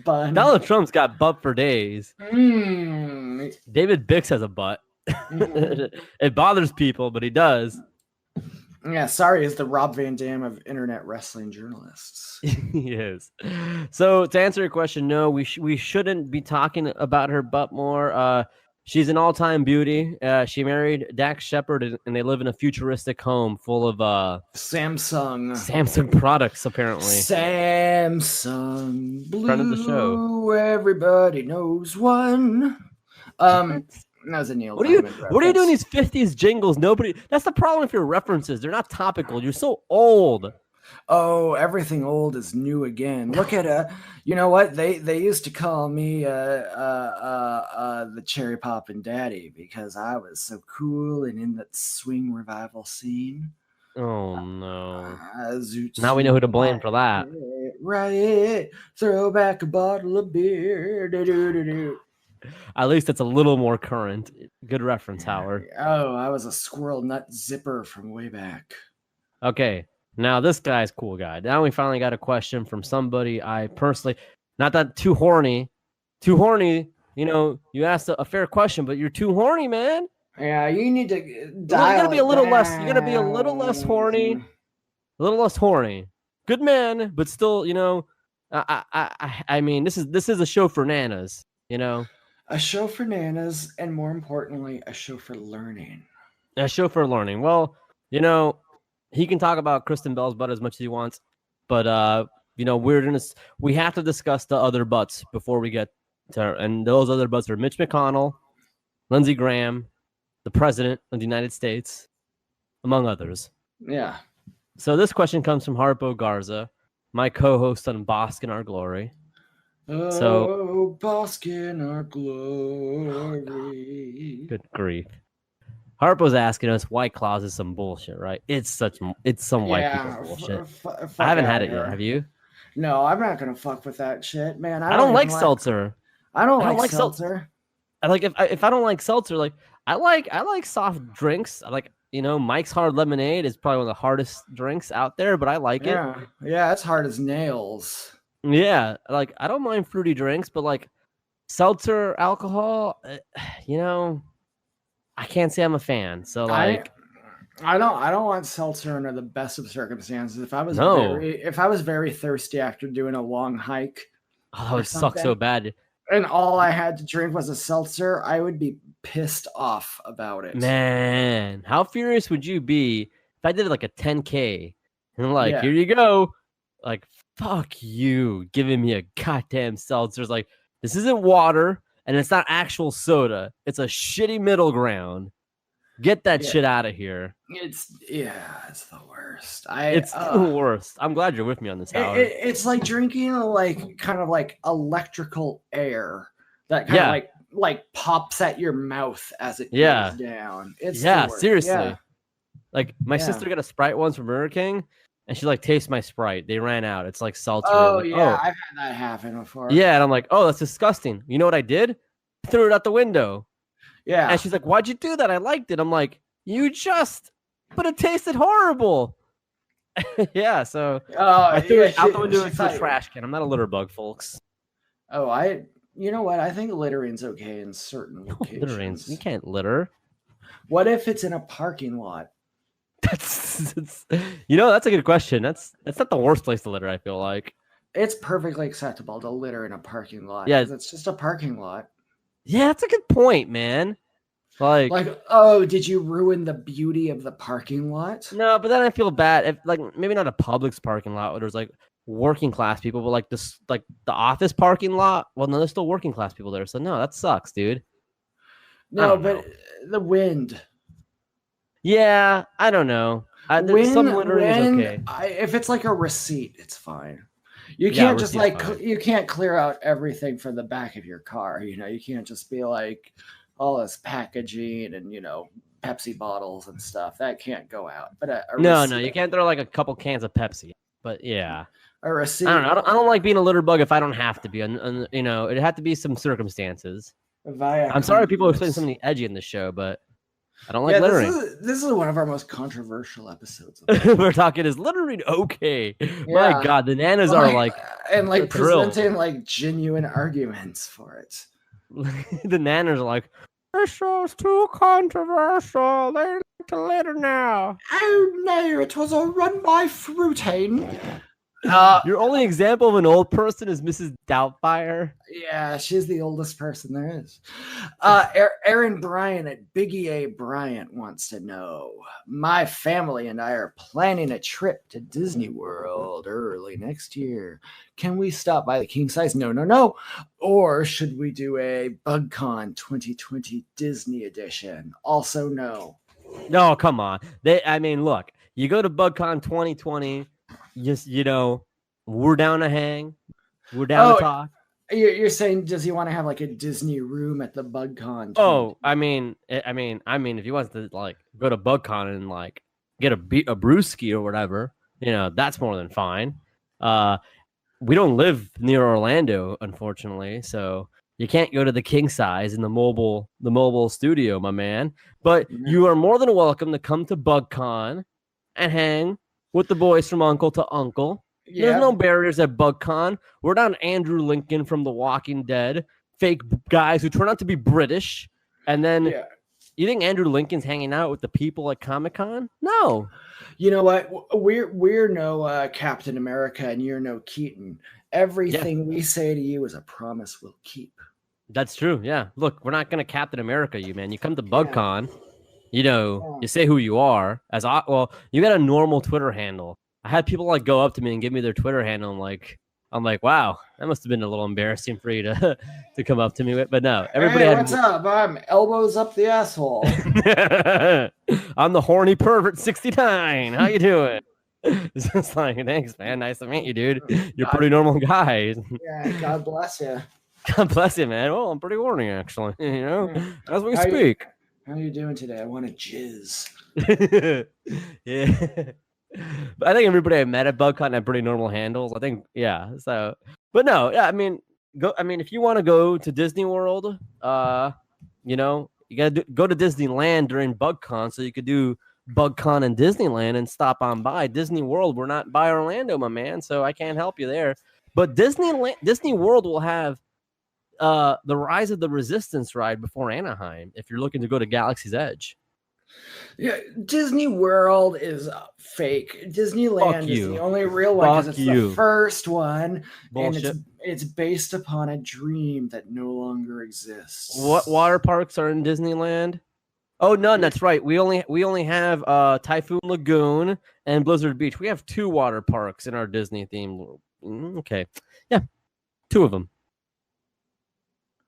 bun. Donald Trump's got butt for days. David Bix has a butt. It bothers people, but he does. Yeah, sorry, is the Rob Van Dam of internet wrestling journalists. He is. So to answer your question, no, we shouldn't be talking about her butt more. She's an all-time beauty. She married Dax Shepard, and they live in a futuristic home full of Samsung products. Apparently, Samsung Blue. Friend of the show. Everybody knows one. That was a Neil What are you Diamond doing reference. these 50s jingles? Nobody. That's the problem with your references. They're not topical. You're so old. Oh, everything old is new again. Look at you know what? They used to call me the cherry poppin' daddy because I was so cool and in that swing revival scene. Oh no. Zoot Now we know who to blame for that. Right. Throw back a bottle of beer. Do-do-do-do. At least it's a little more current. Good reference, Howard. Oh, I was a squirrel nut zipper from way back. Okay. Now this guy's a cool guy. Now we finally got a question from somebody I personally, not that too horny. You know, you asked a fair question, but you're too horny, man. Yeah, you need to You dial gotta be a little less. You down. gotta be a little less horny. A little less horny. Good man, but still, you know. I mean, this is a show for nanas. You know, A show for nanas, and more importantly, a show for learning. a show for learning. Well, you know, he can talk about Kristen Bell's butt as much as he wants, but you know, we have to discuss the other butts before we get to, and those other butts are Mitch McConnell, Lindsey Graham, the President of the United States, among others. Yeah. So this question comes from Harpo Garza, my co-host on Bask in Our Glory. Oh, bask in our glory. Good grief. Harpo's asking us White Claws is some bullshit, right? It's some white people bullshit. I haven't had it yet. Have you? No, I'm not gonna fuck with that shit, man. I don't like seltzer. I don't like seltzer. I like if I don't like seltzer, like I like soft drinks. I like, you know, Mike's Hard Lemonade is probably one of the hardest drinks out there, but I like it. Yeah, it's hard as nails. Yeah, like I don't mind fruity drinks, but like seltzer alcohol, you know, I can't say I'm a fan. So like, I don't want seltzer under the best of circumstances. If I was very thirsty after doing a long hike, oh, that would suck so bad. And all I had to drink was a seltzer, I would be pissed off about it. Man, how furious would you be if I did like a 10K and like, here you go, like, fuck you giving me a goddamn seltzer. It's like, this isn't water and it's not actual soda. It's a shitty middle ground. Get that shit out of here. It's the worst. It's the worst. I'm glad you're with me on this, Howard. It's like drinking kind of like electrical air that kind of like pops at your mouth as it goes down. It's seriously. Yeah. Like my sister got a Sprite once from Burger King, and she like tastes my Sprite. They ran out. It's like seltzer. Oh like, yeah, I've had that happen before. Yeah, and I'm like, oh, that's disgusting. You know what I did? I threw it out the window. Yeah. And she's like, why'd you do that? I liked it. I'm like, but it tasted horrible. Yeah, so I threw it out the window into a trash can. I'm not a litter bug, folks. Oh, you know what? I think littering's okay in certain locations. You can't litter. What if it's in a parking lot? That's a good question. That's not the worst place to litter, I feel like. It's perfectly acceptable to litter in a parking lot. Yeah, it's just a parking lot. Yeah, that's a good point, man. Like, oh, did you ruin the beauty of the parking lot? No, but then I feel bad. If like maybe not a Publix parking lot where there's like working class people, but like this, like the office parking lot. Well, no, there's still working class people there. So no, that sucks, dude. No, but the wind. Yeah, I don't know. Some littering is okay. If it's like a receipt, it's fine. You can't just you can't clear out everything from the back of your car. You know, you can't just be like all this packaging and, you know, Pepsi bottles and stuff. That can't go out. But no, you can't throw like a couple cans of Pepsi. But yeah, a receipt. I don't know. I don't like being a litter bug if I don't have to be. And you know, it had to be some circumstances. I'm sorry, people are saying something edgy in the show, but I don't like littering. This is one of our most controversial episodes. We're talking, is littering okay? Yeah. My God, the nanas are like and like presenting like genuine arguments for it. The nanas are like, this show's too controversial. They need to litter now. Oh no, it was all run by fruiting. Your only example of an old person is Mrs. Doubtfire. Yeah, she's the oldest person there is. Aaron Bryant at Biggie A. Bryant wants to know, my family and I are planning a trip to Disney World early next year. Can we stop by the king size? No. Or should we do a BugCon 2020 Disney edition? Also no. No, come on. Look, you go to BugCon 2020, we're down to hang. We're down to talk. You're saying, does he want to have like a Disney room at the BugCon? Oh, I mean, if he wants to like go to BugCon and like get a brewski or whatever, that's more than fine. We don't live near Orlando, unfortunately, so you can't go to the king size in the mobile studio, my man. But you are more than welcome to come to BugCon and hang with the boys from Uncle to Uncle. Yeah. There's no barriers at BugCon. We're not Andrew Lincoln from The Walking Dead, fake guys who turn out to be British. And then you think Andrew Lincoln's hanging out with the people at Comic-Con? No. You know what? We're no Captain America, and you're no Keaton. Everything we say to you is a promise we'll keep. That's true. Yeah. Look, we're not going to Captain America you, man. You come to BugCon, you say who you are. You got a normal Twitter handle. I had people like go up to me and give me their Twitter handle. I'm like, wow, that must have been a little embarrassing for you to come up to me with. But no, everybody what's up? I'm elbows up the asshole. I'm the horny pervert 69. How you doing? It's just like, thanks, man. Nice to meet you, dude. You're a pretty normal guy. Yeah, God bless you. God bless you, man. Well, I'm pretty horny, actually. As we speak. How are you doing today? I want to jizz. Yeah. But I think everybody I met at BugCon had pretty normal handles. I think, So, but no, if you want to go to Disney World, you got to go to Disneyland during BugCon, so you could do BugCon in Disneyland and stop on by Disney World. We're not by Orlando, my man, so I can't help you there. But Disney World will have the Rise of the Resistance ride before Anaheim if you're looking to go to Galaxy's Edge. Yeah, Disney World is fake. Disneyland is the only real one because it's the first one. Bullshit. And it's based upon a dream that no longer exists. What water parks are in Disneyland? Oh, none. That's right. We only have Typhoon Lagoon and Blizzard Beach. We have 2 water parks in our Disney theme. Okay, yeah, 2 of them.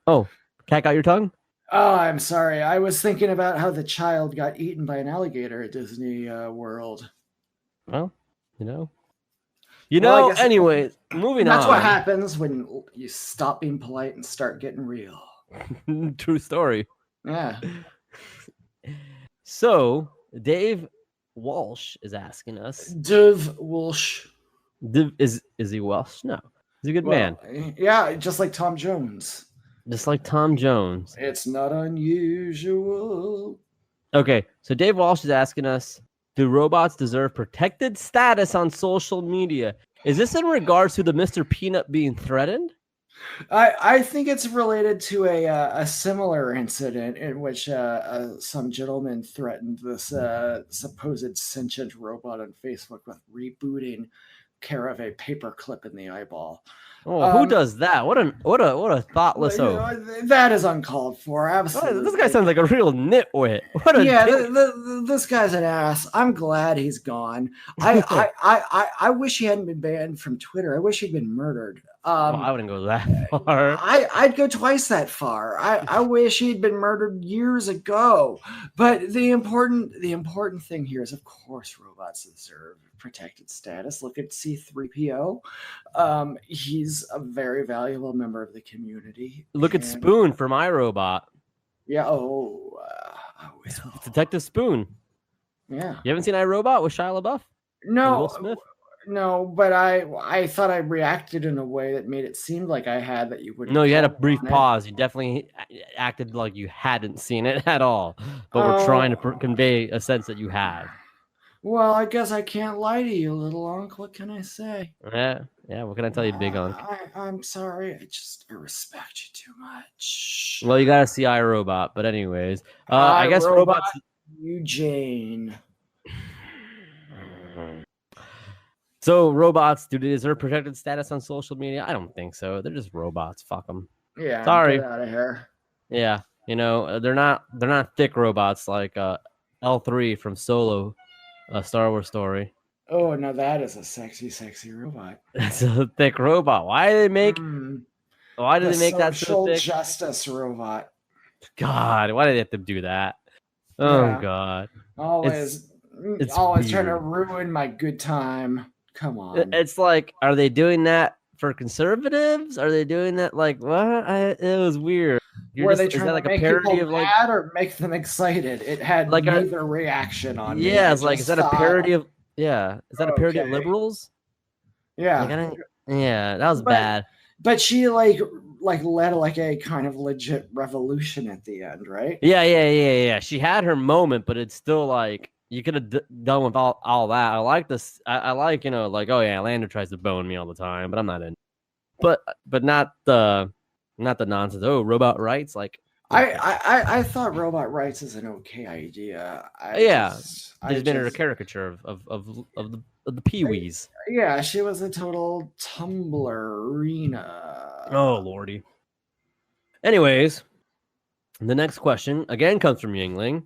Oh, cat got your tongue? Oh, I'm sorry. I was thinking about how the child got eaten by an alligator at Disney World. Well, anyway, moving on. That's what happens when you stop being polite and start getting real. True story. Yeah. So, Dave Walsh is asking us. Dave Walsh. Is he Welsh? No. He's a good man. Yeah, just like Tom Jones. Just like Tom Jones. It's not unusual. Okay, so Dave Walsh is asking us, do robots deserve protected status on social media? Is this in regards to the Mr. Peanut being threatened? I think it's related to a similar incident in which some gentleman threatened this supposed sentient robot on Facebook with rebooting care of a paper clip in the eyeball. Oh, who does that? What a thoughtless oaf. That is uncalled for. Absolutely. This guy sounds like a real nitwit. This guy's an ass. I'm glad he's gone. I wish he hadn't been banned from Twitter. I wish he'd been murdered. I wouldn't go that far. I'd go twice that far. I wish he'd been murdered years ago. But the important thing here is, of course, robots deserve protected status. Look at C-3PO. He's a very valuable member of the community. Look at Spoon from iRobot. Yeah. Detective Spoon. Yeah. You haven't seen iRobot with Shia LaBeouf? No. Will Smith? No, but I thought I reacted in a way that made it seem like I had, that you wouldn't. No, you had a brief pause. You definitely acted like you hadn't seen it at all. But we're trying to convey a sense that you have. Well, I guess I can't lie to you, little uncle. What can I say? Yeah. What can I tell you, big uncle? I'm sorry. I respect you too much. Well, you gotta see iRobot. But anyways, I guess robots. Eugene. So robots, do they deserve protected status on social media? I don't think so. They're just robots. Fuck them. Yeah, Sorry. get out of here. Yeah, they're not thick robots like L3 from Solo, a Star Wars story. Oh, no, that is a sexy, sexy robot. That's a thick robot. Why do they make that so social thick? justice robot? God, why do they have to do that? Oh Yeah. God. Always It's trying to weird. ruin my good time. Come on. It's like, are they doing that for conservatives? Are they doing that like what? It was weird. Were they is trying that to like a make parody people of like mad or make them excited? It had like a neither reaction on me. yeah? I It's like, is just that a thought, parody of yeah? Is that a parody of okay. liberals? Yeah. Like, I don't, yeah, that was But- bad. But she like led like a kind of legit revolution at the end, right? Yeah. She had her moment, but it's still like you could have done with all that. I like this. I like like, oh yeah, Lando tries to bone me all the time, but I'm not in. But not the nonsense. Oh, robot rights, like I thought robot rights is an okay idea. they just made it a caricature of the peewees. Yeah, she was a total Tumblrina. Oh lordy. Anyways, the next question again comes from Yingling.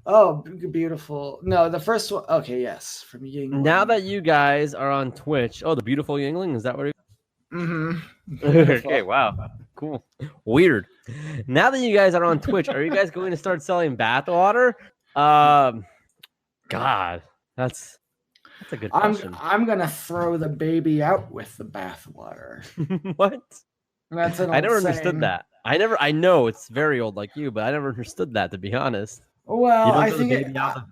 Oh, beautiful. No, the first one. Okay, yes, from Yingling. Now that you guys are on Twitch, oh, the beautiful Yingling, is that what? Okay, wow, cool, weird. Now that you guys are on Twitch, are you guys going to start selling bathwater? God, that's a good question. I'm gonna throw the baby out with the bathwater. What? That's an I never old understood saying. that. I know it's very old like you, but I never understood that, to be honest. Well, You don't I throw the think baby out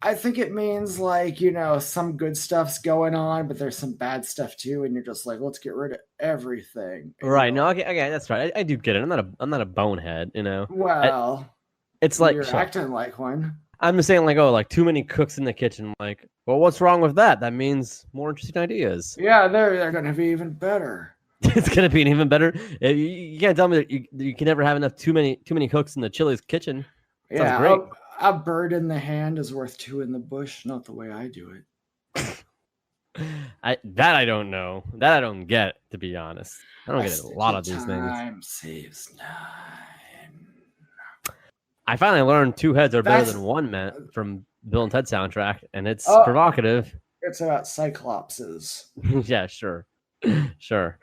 I think it means like some good stuff's going on, but there's some bad stuff too, and you're just like, let's get rid of everything. Right. No, okay, that's right. I do get it. I'm not a bonehead, Well, it's like you're acting like one. I'm just saying, like, oh, like too many cooks in the kitchen. Like, well, what's wrong with that? That means more interesting ideas. Yeah, they're gonna be even better. It's gonna be even better. You can't tell me that you can never have enough too many cooks in the Chili's kitchen. Sounds Yeah, great. a bird in the hand is worth two in the bush. Not the way I do it. I don't know. That I don't get, to be honest. I don't get a lot of these things. Time saves 9. I finally learned two heads are better That's- than one man from Bill and Ted soundtrack, and it's Oh. provocative. It's about cyclopses. Yeah, sure. Sure.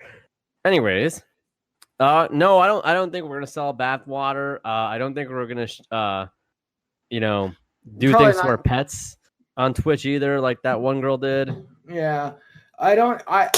Anyways, no, I don't think we're gonna sell bath water. I don't think we're gonna do Probably things to not. our pets on Twitch either, like that one girl did. Yeah.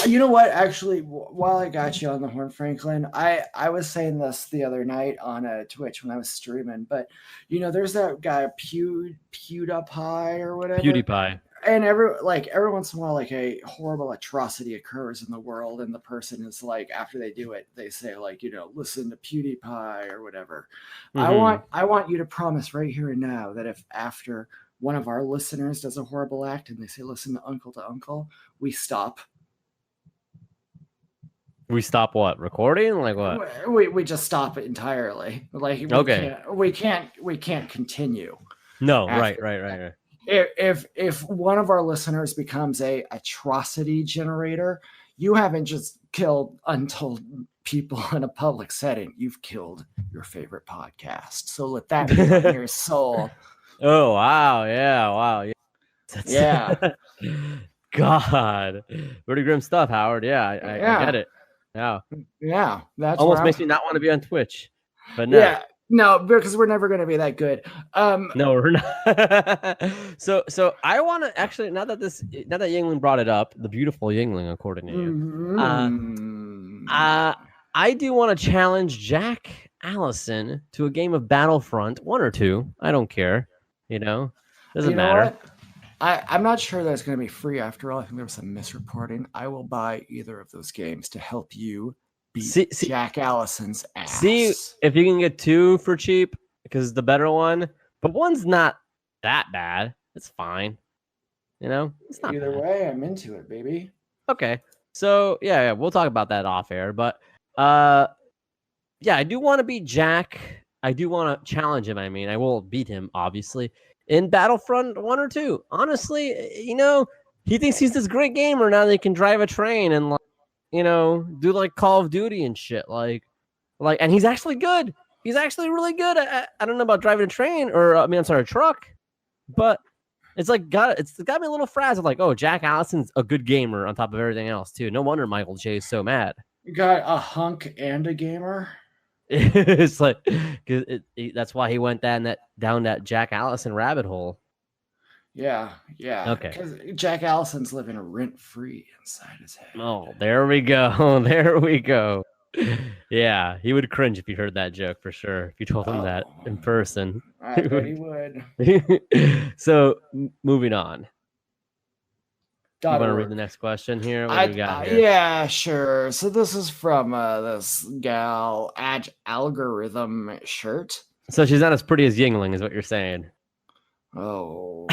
You know what? Actually, while I got you on the horn, Franklin, I was saying this the other night on Twitch when I was streaming, but there's that guy PewDiePie or whatever. PewDiePie. And every once in a while, like a horrible atrocity occurs in the world, and the person is like, after they do it, they say like, listen to PewDiePie or whatever. Mhm. I want you to promise right here and now that if after one of our listeners does a horrible act and they say, listen to Uncle, we stop. We stop what? Recording? Like what? We just stop it entirely. Like we can't continue. No, After- right. If one of our listeners becomes a atrocity generator, you haven't just killed untold people in a public setting. You've killed your favorite podcast. So let that be on your soul. Oh wow, yeah, wow. Yeah. God. Pretty grim stuff, Howard. Yeah, I get it. Yeah. Yeah. That's Almost where makes me not want to be on Twitch. But no. Yeah. No, because we're never going to be that good. No, we're not. So I want to actually, now that Yingling brought it up, the beautiful Yingling, according to you, I do want to challenge Jack Allison to a game of Battlefront, 1 or 2. I don't care. Doesn't matter. What? I'm not sure that it's going to be free after all. I think there was some misreporting. I will buy either of those games to help you beat See- Jack Allison's ass. See if you can get 2 for cheap, because the better one, but 1's not that bad. It's fine. It's not Either bad. way, I'm into it, baby. Okay. So yeah, we'll talk about that off air. But yeah, I do want to beat Jack. I do want to challenge him. I mean, I will beat him, obviously, in Battlefront 1 or 2. Honestly, he thinks he's this great gamer now that he can drive a train and like, do like Call of Duty and shit. Like, and he's actually good. He's actually really good. I don't know about driving a train I'm sorry, a truck, but it's got me a little frazzled. Like, oh, Jack Allison's a good gamer on top of everything else too. No wonder Michael J is so mad. You got a hunk and a gamer. It's like that's why he went down that Jack Allison rabbit hole. Yeah. Okay. Because Jack Allison's living rent free inside his head. Oh, there we go. There we go. Yeah, he would cringe if he heard that joke for sure. If you told him that in person, I bet he would. So, moving on. You want to .org. read the next question here? What do we got here? Yeah, sure. So this is from this gal Algorithm Shirt. So she's not as pretty as Yingling, is what you're saying. Oh.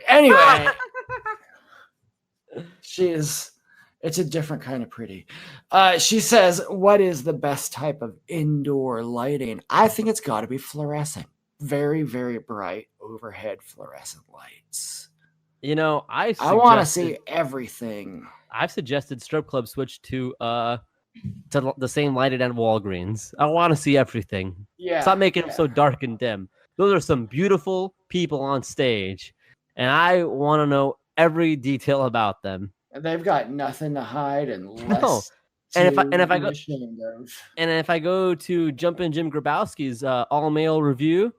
Anyway, it's a different kind of pretty. She says, what is the best type of indoor lighting? I think it's got to be fluorescent. Very, very bright overhead fluorescent lights. I want to see everything. I've suggested strip club switch to the same lighted at Walgreens. I want to see everything. Yeah. Stop making them so dark and dim. Those are some beautiful people on stage, and I want to know every detail about them. And they've got nothing to hide and less. No. And if I go to Jumpin' Jim Grabowski's all male review,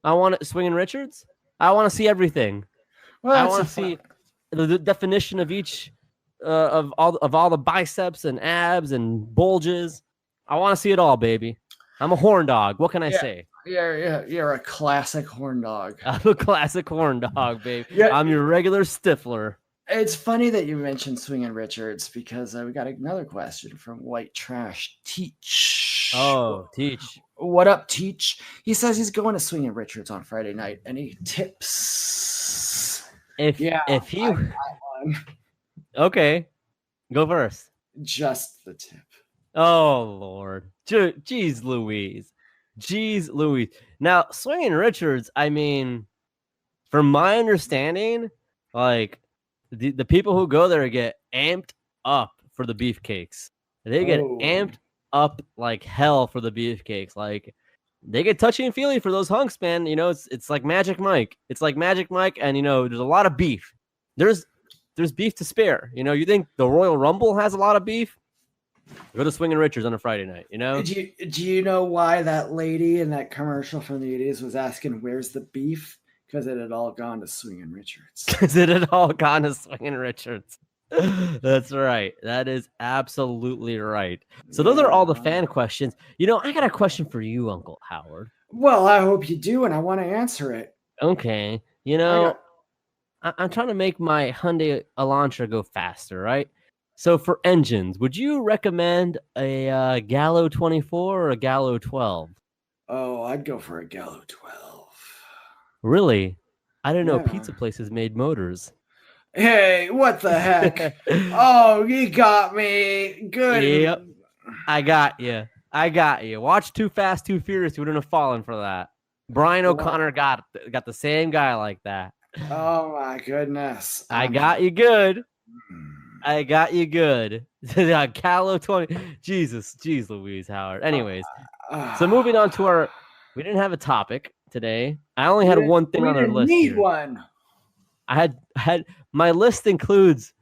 I want it Swingin' Richards. I want to see everything. Well, I want to see the definition of each of all the biceps and abs and bulges. I want to see it all, baby. I'm a horn dog. What can I say? You're a classic horn dog. I'm a classic horn dog, baby. Yeah. I'm your regular Stifler. It's funny that you mentioned Swingin' Richards because we got another question from White Trash Teach. Oh, Teach. What up, Teach? He says he's going to Swingin' Richards on Friday night. Any tips? Okay, go first. Just the tip. Oh, Lord. Jeez Louise. Now, Swingin' Richards, I mean, from my understanding, like, the people who go there get amped up for the beefcakes. They get amped up like hell for the beefcakes. Like, they get touchy and feely for those hunks, man. It's like Magic Mike. It's like Magic Mike, and, there's a lot of beef. There's beef to spare. You think the Royal Rumble has a lot of beef? Go to Swingin' Richards on a Friday night, Do you know why that lady in that commercial from the 80s was asking, where's the beef? Because it had all gone to Swingin' Richards. That's right. That is absolutely right. So those are all the fan questions. I got a question for you, Uncle Howard. Well, I hope you do, and I want to answer it. Okay. I'm trying to make my Hyundai Elantra go faster, right? So for engines, would you recommend a Gallo 24 or a Gallo 12? Oh, I'd go for a Gallo 12. Really? I didn't know pizza places made motors. Hey, what the heck? Oh, you got me. Good. Yep. I got you. Watch Too Fast, Too Furious. You wouldn't have fallen for that. Brian O'Connor got the same guy like that. Oh, my goodness. I got you good. Gallo 20. Jeez Louise, Howard. Anyways, so moving on to we didn't have a topic today. I only had one thing on our list. We need one. I had my list includes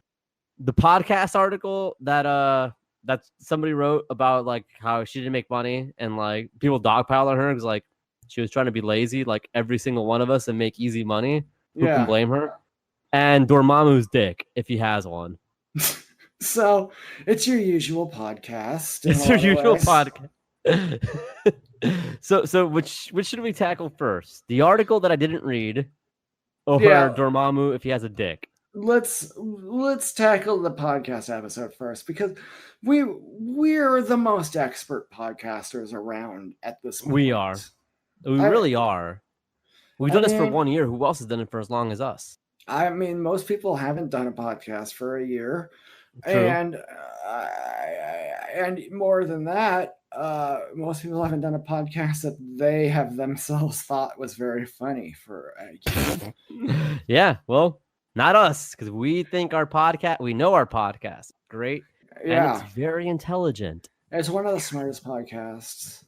the podcast article that somebody wrote about like how she didn't make money and like people dogpile on her because like she was trying to be lazy like every single one of us and make easy money. Who can blame her? And Dormammu's dick if he has one. So it's your usual podcast. It's your usual podcast. So which should we tackle first? The article that I didn't read, or Dormammu if he has a dick? Let's tackle the podcast episode first because we're the most expert podcasters around at this point. We are. We really are. We've done this for 1 year. Who else has done it for as long as us? I mean, most people haven't done a podcast for a year. True. And and more than that, most people haven't done a podcast that they have themselves thought was very funny for Yeah, well, not us, because we think we know our podcast is great, and yeah. it's very intelligent. It's one of the smartest podcasts.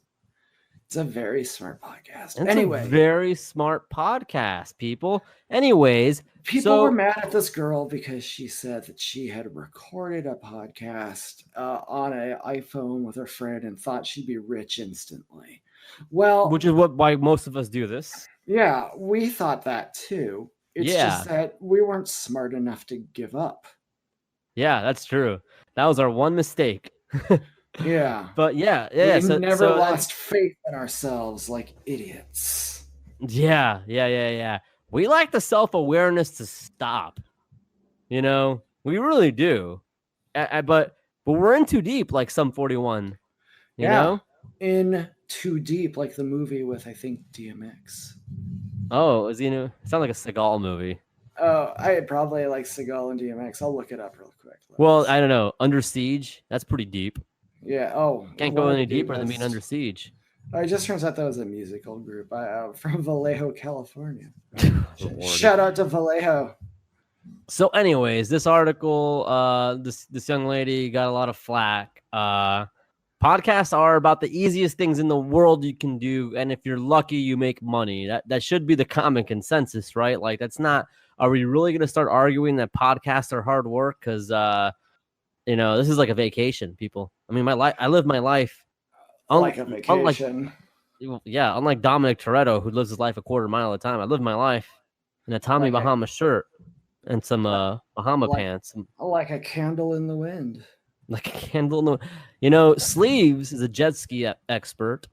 It's a very smart podcast. It's anyway, a very smart podcast, people. Anyways, people were mad at this girl because she said that she had recorded a podcast on an iPhone with her friend and thought she'd be rich instantly. Well, which is why most of us do this. Yeah, we thought that too. It's just that we weren't smart enough to give up. Yeah, that's true. That was our one mistake. Yeah. But we never lost faith in ourselves like idiots. Yeah. We lack the self-awareness to stop. We really do. But we're in too deep, like Sum 41. You know? In too deep, like the movie with, I think, DMX. Oh, it sound like a Seagal movie. Oh, I probably like Seagal and DMX. I'll look it up real quick. Well, I don't know. Under Siege, that's pretty deep. Yeah. Oh, can't go any deeper than being Under Siege. It just turns out that was a musical group from Vallejo, California. Shout out to Vallejo. So, anyways, this article, this young lady got a lot of flack. Podcasts are about the easiest things in the world you can do, and if you're lucky, you make money. That should be the common consensus, right? Like, that's not. Are we really going to start arguing that podcasts are hard work? Because this is like a vacation, people. I mean, I live my life like a vacation. Unlike Dominic Toretto, who lives his life a quarter mile at a time, I live my life in a Tommy Bahama shirt and some Bahama pants. Like a candle in the wind. Like a candle in the Sleeves is a jet ski expert.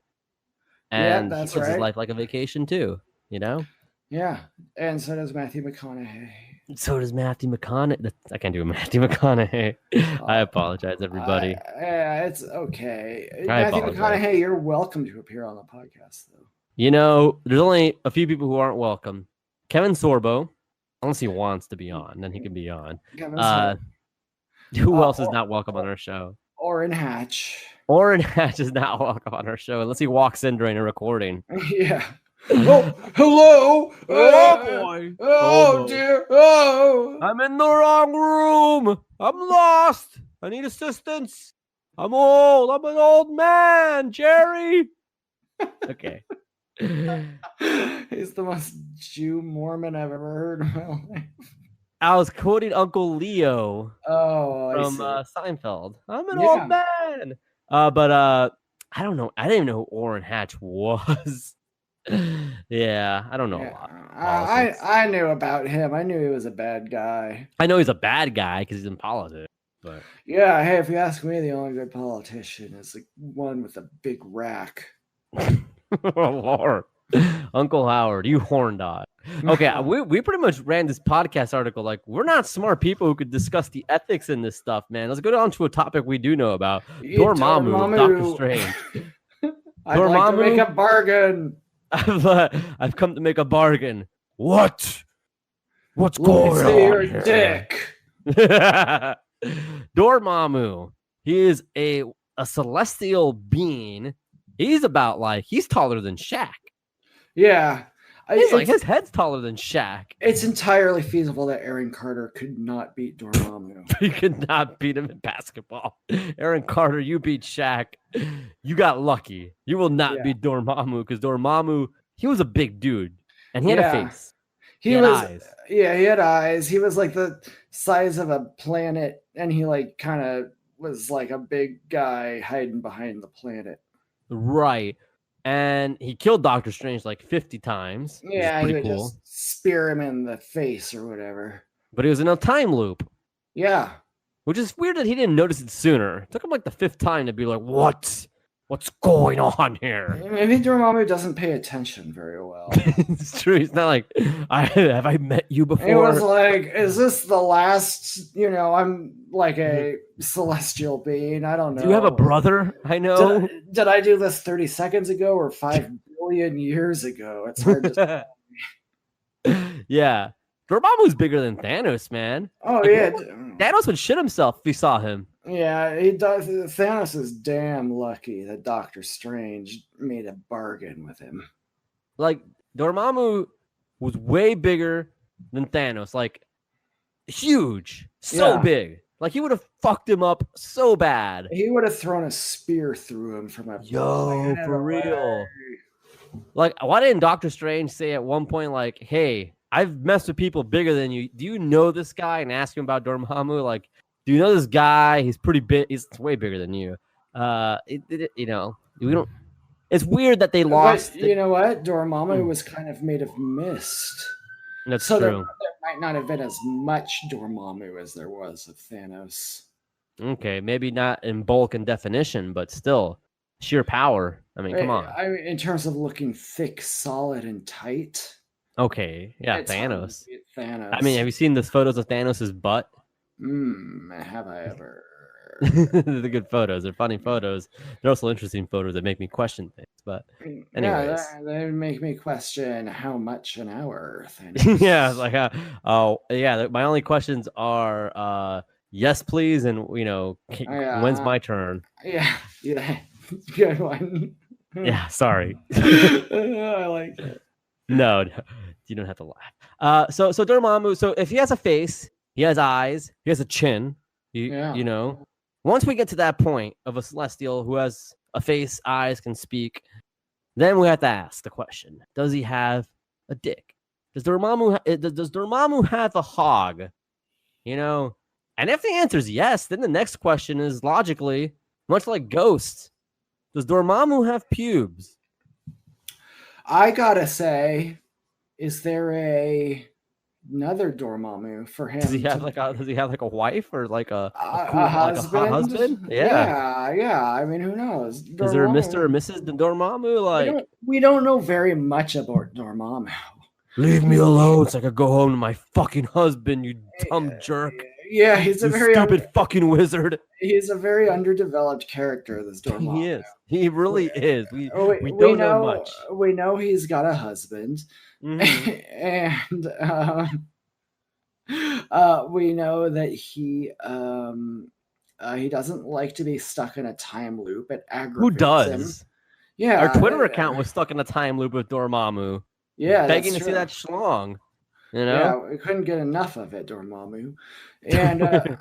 And he lives his life like a vacation too, Yeah, and so does Matthew McConaughey. So does Matthew McConaughey. I can't do Matthew McConaughey. I apologize, everybody. It's okay. Matthew McConaughey, you're welcome to appear on the podcast, though. There's only a few people who aren't welcome. Kevin Sorbo, unless he wants to be on, then he can be on. Who else is not welcome on our show? Orrin Hatch. Orrin Hatch is not welcome on our show unless he walks in during a recording. Yeah. Oh, hello. Oh, boy. Oh, dear. Oh. I'm in the wrong room. I'm lost. I need assistance. I'm old. I'm an old man, Jerry. Okay. He's the most Jew Mormon I've ever heard in my life. I was quoting Uncle Leo from Seinfeld. I'm an old man. But I don't know. I didn't even know who Orrin Hatch was. Yeah, I don't know a lot. I knew about him. I knew he was a bad guy. I know he's a bad guy because he's in politics. But yeah, hey, if you ask me, the only good politician is the one with a big rack. Oh, Lord. Uncle Howard, you horn dog. Okay, we pretty much ran this podcast article like we're not smart people who could discuss the ethics in this stuff, man. Let's go on to a topic we do know about. Dormammu, Doctor Strange. I'd like to make a bargain. I've come to make a bargain. What's going on your here? Dick. Dormammu. He is a celestial being. He's taller than Shaq. Yeah. His head's taller than Shaq. It's entirely feasible that Aaron Carter could not beat Dormammu. You could not beat him in basketball. Aaron Carter, you beat Shaq. You got lucky. You will not beat Dormammu because Dormammu, he was a big dude and he had a face. He had eyes. Yeah, he had eyes. He was like the size of a planet and he kind of was like a big guy hiding behind the planet. Right. And he killed Doctor Strange like 50 times. Yeah, he would just spear him in the face or whatever. But he was in a time loop. Yeah. Which is weird that he didn't notice it sooner. It took him like the 5th time to be like, what's going on here? Maybe Dormammu doesn't pay attention very well. It's true. He's not like, have I met you before? He was like, is this the last, I'm like a celestial being. I don't know. Do you have a brother? I know. Did I do this 30 seconds ago or 5 billion years ago? It's hard to Yeah. Dormammu's bigger than Thanos, man. Oh, yeah. Thanos would shit himself if he saw him. Yeah, he does. Thanos is damn lucky that Doctor Strange made a bargain with him. Like Dormammu was way bigger than Thanos, like huge, so Yeah. big. Like he would have fucked him up so bad. He would have thrown a spear through him from a Yo, planet for away. real. Like, why didn't Doctor Strange say at one point, like, "Hey, I've messed with people bigger than you. Do you know this guy?" And ask him about Dormammu. Like, do you know this guy? He's pretty big. He's way bigger than you. We don't. It's weird that they lost. But you know what? Dormammu was kind of made of mist. That's So there true. might not have been as much Dormammu as there was of Thanos. Okay, maybe not in bulk and definition, but still sheer power. I mean, come on. I mean, in terms of looking thick, solid, and tight. Okay, yeah, it's hard to Thanos. beat Thanos. I mean, have you seen the photos of Thanos' butt? Have I ever? They're good photos. They're funny photos. They're also interesting photos that make me question things. But anyways, Yeah, they make me question how much an hour. Thanos. yeah, it's like, oh, yeah. My only questions are, yes, please, and when's my turn? Yeah, good one. Yeah, sorry. I like it. No, you don't have to laugh. So Dormammu. So if he has a face, he has eyes, he has a chin. You know. Once we get to that point of a celestial who has a face, eyes, can speak, then we have to ask the question: does he have a dick? Does Dormammu have a hog? You know, and if the answer is yes, then the next question is logically, much like Ghost, does Dormammu have pubes? I gotta say, is there another Dormammu for him? Does he have like a wife or like a husband? Like a husband? Yeah. I mean, who knows? Is there a Mr. or Mrs. Dormammu? Like, we don't know very much about Dormammu. Leave me alone so I could go home to my fucking husband, you dumb jerk. Yeah, he's a very stupid fucking wizard. He's a very underdeveloped character, this Dormammu. He is. He really is. We don't know much. We know he's got a husband. Mm-hmm. And we know that he doesn't like to be stuck in a time loop. It aggravates Who does? him. Yeah. Our Twitter account was stuck in a time loop with Dormammu. Yeah, begging to see that schlong. You know? Yeah, we couldn't get enough of it, Dormammu. And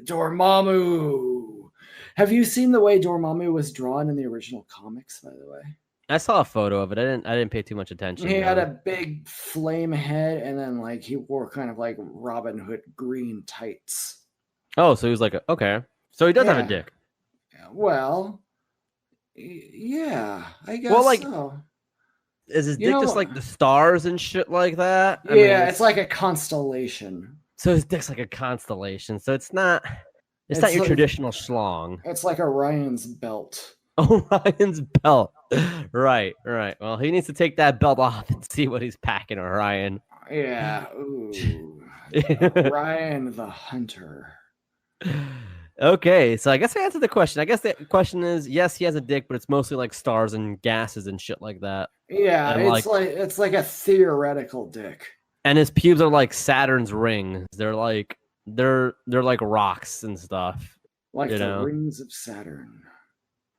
Dormammu. Have you seen the way Dormammu was drawn in the original comics, by the way? I saw a photo of it. I didn't pay too much attention. He had a big flame head, and then like he wore kind of like Robin Hood green tights. Oh, so he was like, okay. So he does have a dick. Well, yeah, I guess so. Is his dick just like the stars and shit like that? I mean, it's like a constellation. So his dick's like a constellation. So it's not your like, traditional schlong. It's like Orion's belt. Orion's belt. Right. Well, he needs to take that belt off and see what he's packing, Orion. Yeah. Ooh. Orion the Hunter. Okay, so I guess I answered the question. I guess the question is, yes, he has a dick, but it's mostly like stars and gases and shit like that. Yeah, it's like a theoretical dick. And his pubes are like Saturn's rings. They're like rocks and stuff. Like the rings of Saturn.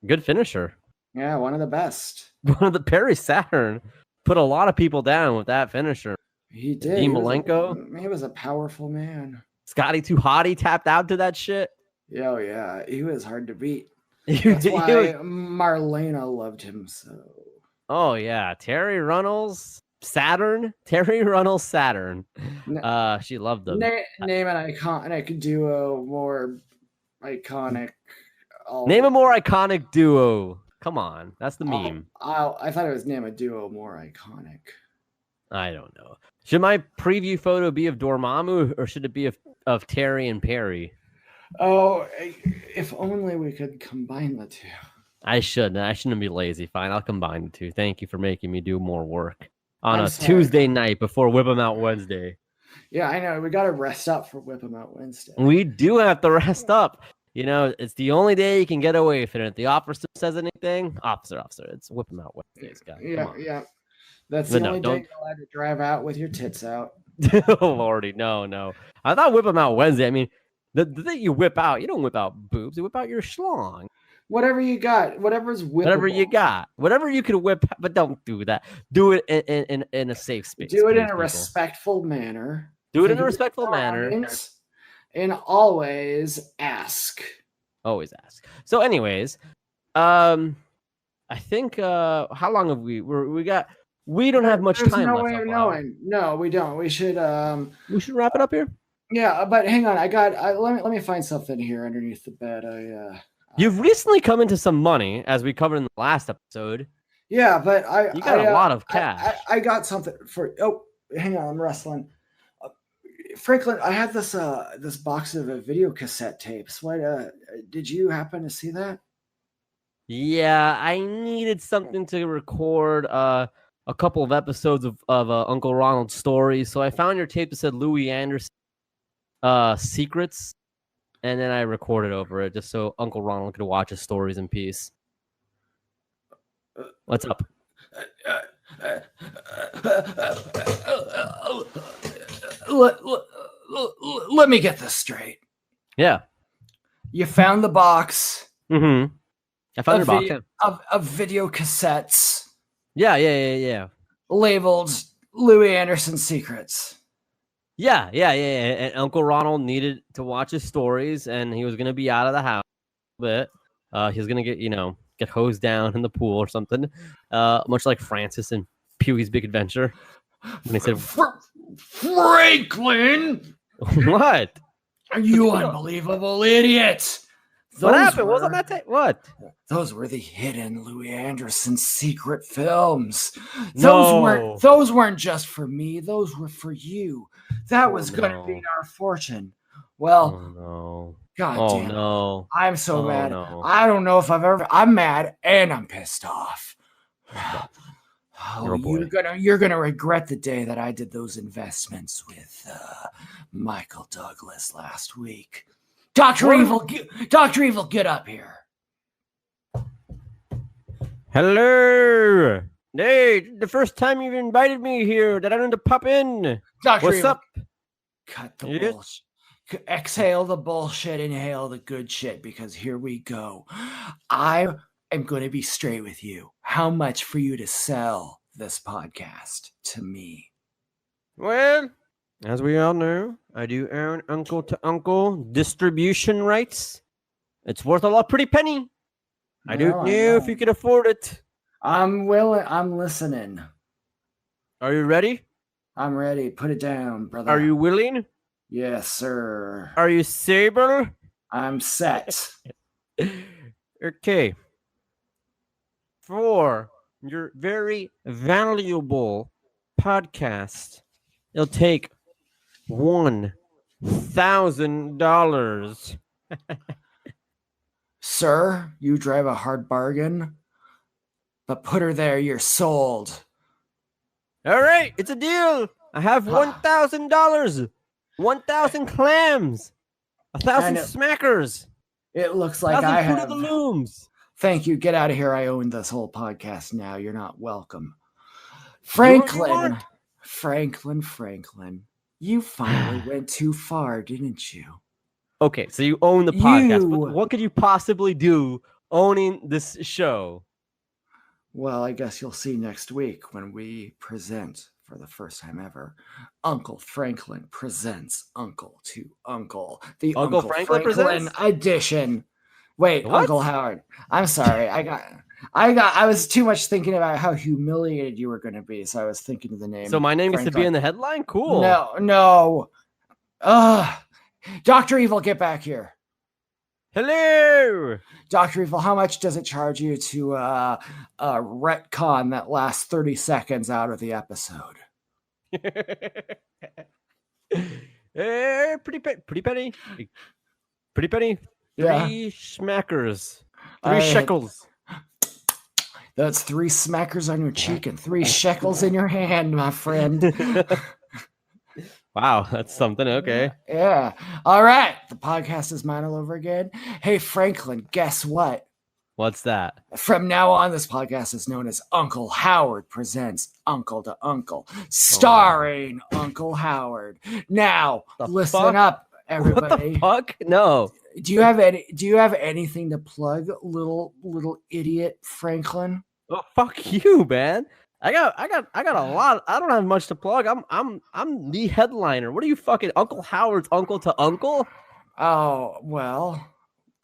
Good finisher. Yeah, one of the best. One of the Perry Saturn put a lot of people down with that finisher. He did. Dean Malenko. He was a powerful man. Scotty Too Hottie tapped out to that shit. Oh yeah, he was hard to beat. That's why Marlena loved him so. Oh yeah, Terry Runnels Saturn. She loved them. Name an iconic duo more iconic. Name a more iconic duo. Come on, that's the meme. I thought it was name a duo more iconic. I don't know. Should my preview photo be of Dormammu or should it be of Terry and Perry? Oh, if only we could combine the two. I shouldn't be lazy. Fine, I'll combine the two. Thank you for making me do more work on a Tuesday night before Whip 'em Out Wednesday. Yeah, I know. We got to rest up for Whip 'em Out Wednesday. We do have to rest up. You know, it's the only day you can get away from it. If the officer says anything, officer, it's Whip 'em Out Wednesdays, guys. Yeah. That's the only day you're allowed to drive out with your tits out. Oh, Lordy, no. I thought Whip 'em Out Wednesday. I mean, The thing you whip out, you don't whip out boobs. You whip out your schlong. Whatever you got, whatever's whippable. Whatever you got, whatever you can whip, but don't do that. Do it in a safe space. Do it please, in a people. respectful manner. Do it in Think a of respectful your manner. surroundings, and always ask. Always ask. So, anyways, I think how long have we got? We don't have much There's time no left. way of Uncle. knowing. No, we don't. We should wrap it up here. Yeah, but hang on. Let me find something here underneath the bed. You've recently come into some money, as we covered in the last episode. Yeah, but you got a lot of cash. I got something for. Oh, hang on, I'm wrestling. Franklin, I had this this box of video cassette tapes. What did you happen to see that? Yeah, I needed something to record a couple of episodes of Uncle Ronald's stories, so I found your tape that said Louis Anderson Secrets. And then I recorded over it just so Uncle Ronald could watch his stories in peace. What's up? Let me get this straight. Yeah. You found the box. Mm-hmm. I found your box. Of video cassettes. Yeah. Labeled Louis Anderson Secrets. Yeah. And Uncle Ronald needed to watch his stories, and he was going to be out of the house a bit. He was going to get hosed down in the pool or something, much like Francis in Pee-wee's Big Adventure. When he said, Franklin! What? You unbelievable idiot! What happened? What was on that tape? What? Those were the hidden Louis Anderson secret films. No. Those weren't just for me. Those were for you. That was going to be our fortune. Well, no. God damn. No. I'm so mad. No. I don't know if I'm mad and I'm pissed off. You're gonna regret the day that I did those investments with Michael Douglas last week. Dr. Evil, get up here. Hello. Hey, the first time you've invited me here that I don't have to pop in. Dr. What's Evil, up? cut the bullshit. Exhale the bullshit, inhale the good shit, because here we go. I am going to be straight with you. How much for you to sell this podcast to me? Well, as we all know, I do own Uncle to Uncle distribution rights. It's worth a lot pretty penny. I don't know if you can afford it. I'm willing. I'm listening. Are you ready? I'm ready. Put it down, brother. Are you willing? Yes, sir. Are you stable? I'm set. Okay. For your very valuable podcast, it'll take $1,000. Sir, you drive a hard bargain, but put her there. You're sold. All right, it's a deal. I have $1,000. 1,000 clams. 1,000 smackers. It looks like I have. Fruit of the Looms. Thank you. Get out of here. I own this whole podcast now. You're not welcome. Franklin. You finally went too far, didn't you? Okay, so you own the podcast. What could you possibly do owning this show? Well, I guess you'll see next week when we present for the first time ever. Uncle Franklin presents Uncle to Uncle. The Uncle Franklin presents? Edition. Wait, what? Uncle Howard. I'm sorry. I was too much thinking about how humiliated you were going to be, so I was thinking of the name. So my name Franklin. Gets to be in the headline? Cool. No. Dr. Evil, get back here. Hello. Dr. Evil, how much does it charge you to retcon that last 30 seconds out of the episode? Pretty penny. Pretty penny. Yeah. 3 schmackers. 3 shekels. That's 3 smackers on your cheek and 3 shekels in your hand, my friend. Wow, that's something. Okay. Yeah. All right. The podcast is mine all over again. Hey, Franklin, guess what? What's that? From now on, this podcast is known as Uncle Howard Presents Uncle to Uncle, starring Uncle Howard. Now, listen up. everybody. What the fuck? No. Do you have anything to plug, little idiot Franklin? Oh, fuck you, man. I got a lot. I don't have much to plug. I'm the headliner. What are you fucking Uncle Howard's uncle to uncle? Oh, well,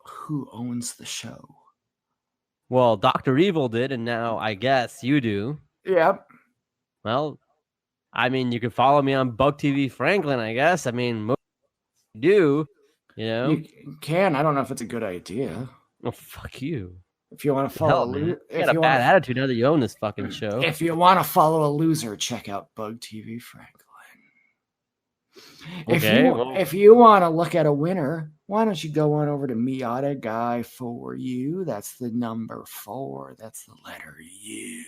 who owns the show? Well, Dr. Evil did, and now I guess you do. Yep. Well, I mean, you can follow me on Bug TV Franklin, I guess. I mean, most do, you know? You can. I don't know if it's a good idea. Oh, fuck you. If you want to Hell, follow, man. You if got a you bad want, attitude now that you own this fucking show. if you want to follow a loser, check out Bug TV Franklin. Okay, If you want to look at a winner, why don't you go on over to Miata Guy for You? That's the number 4. That's the letter U.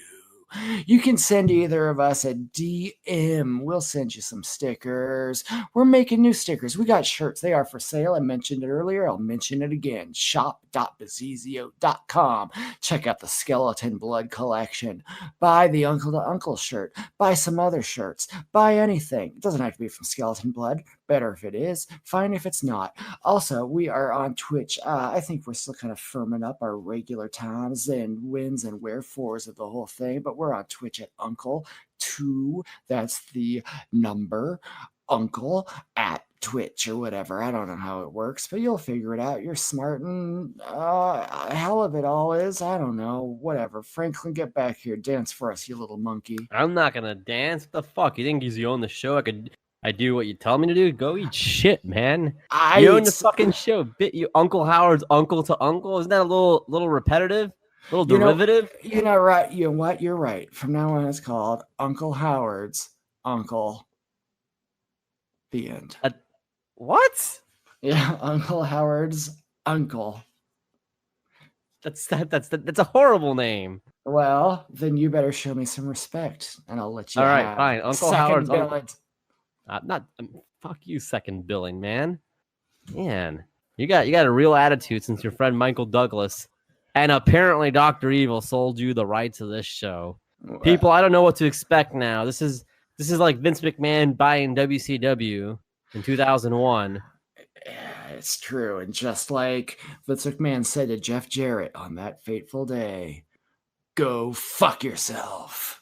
You can send either of us a DM. We'll send you some stickers. We're making new stickers. We got shirts. They are for sale. I mentioned it earlier. I'll mention it again. Shop.bazizio.com. Check out the Skeleton Blood collection. Buy the Uncle to Uncle shirt. Buy some other shirts. Buy anything. It doesn't have to be from Skeleton Blood. Better if it is. Fine if it's not. Also, we are on Twitch. I think we're still kind of firming up our regular times and wins and wherefores of the whole thing, but we're on Twitch at Uncle2. That's the number Uncle at Twitch or whatever. I don't know how it works, but you'll figure it out. You're smart, and hell of it all is, I don't know, whatever. Franklin, get back here. Dance for us, you little monkey. I'm not gonna dance. What the fuck? You think because you own the show, I do what you tell me to do? Go eat shit, man. You own the fucking show. Bit you Uncle Howard's uncle to uncle. Isn't that a little repetitive? A little derivative? You know, right. You know what? You're right. From now on, it's called Uncle Howard's Uncle. The end. What? Yeah, Uncle Howard's uncle. That's a horrible name. Well, then you better show me some respect, and I'll let you. All right, fine. Uncle Howard's uncle. Fuck you, second billing, man. Man, you got a real attitude since your friend Michael Douglas and apparently Dr. Evil sold you the rights of this show. People, I don't know what to expect now. This is like Vince McMahon buying WCW in 2001. Yeah, it's true. And just like Vince McMahon said to Jeff Jarrett on that fateful day, go fuck yourself.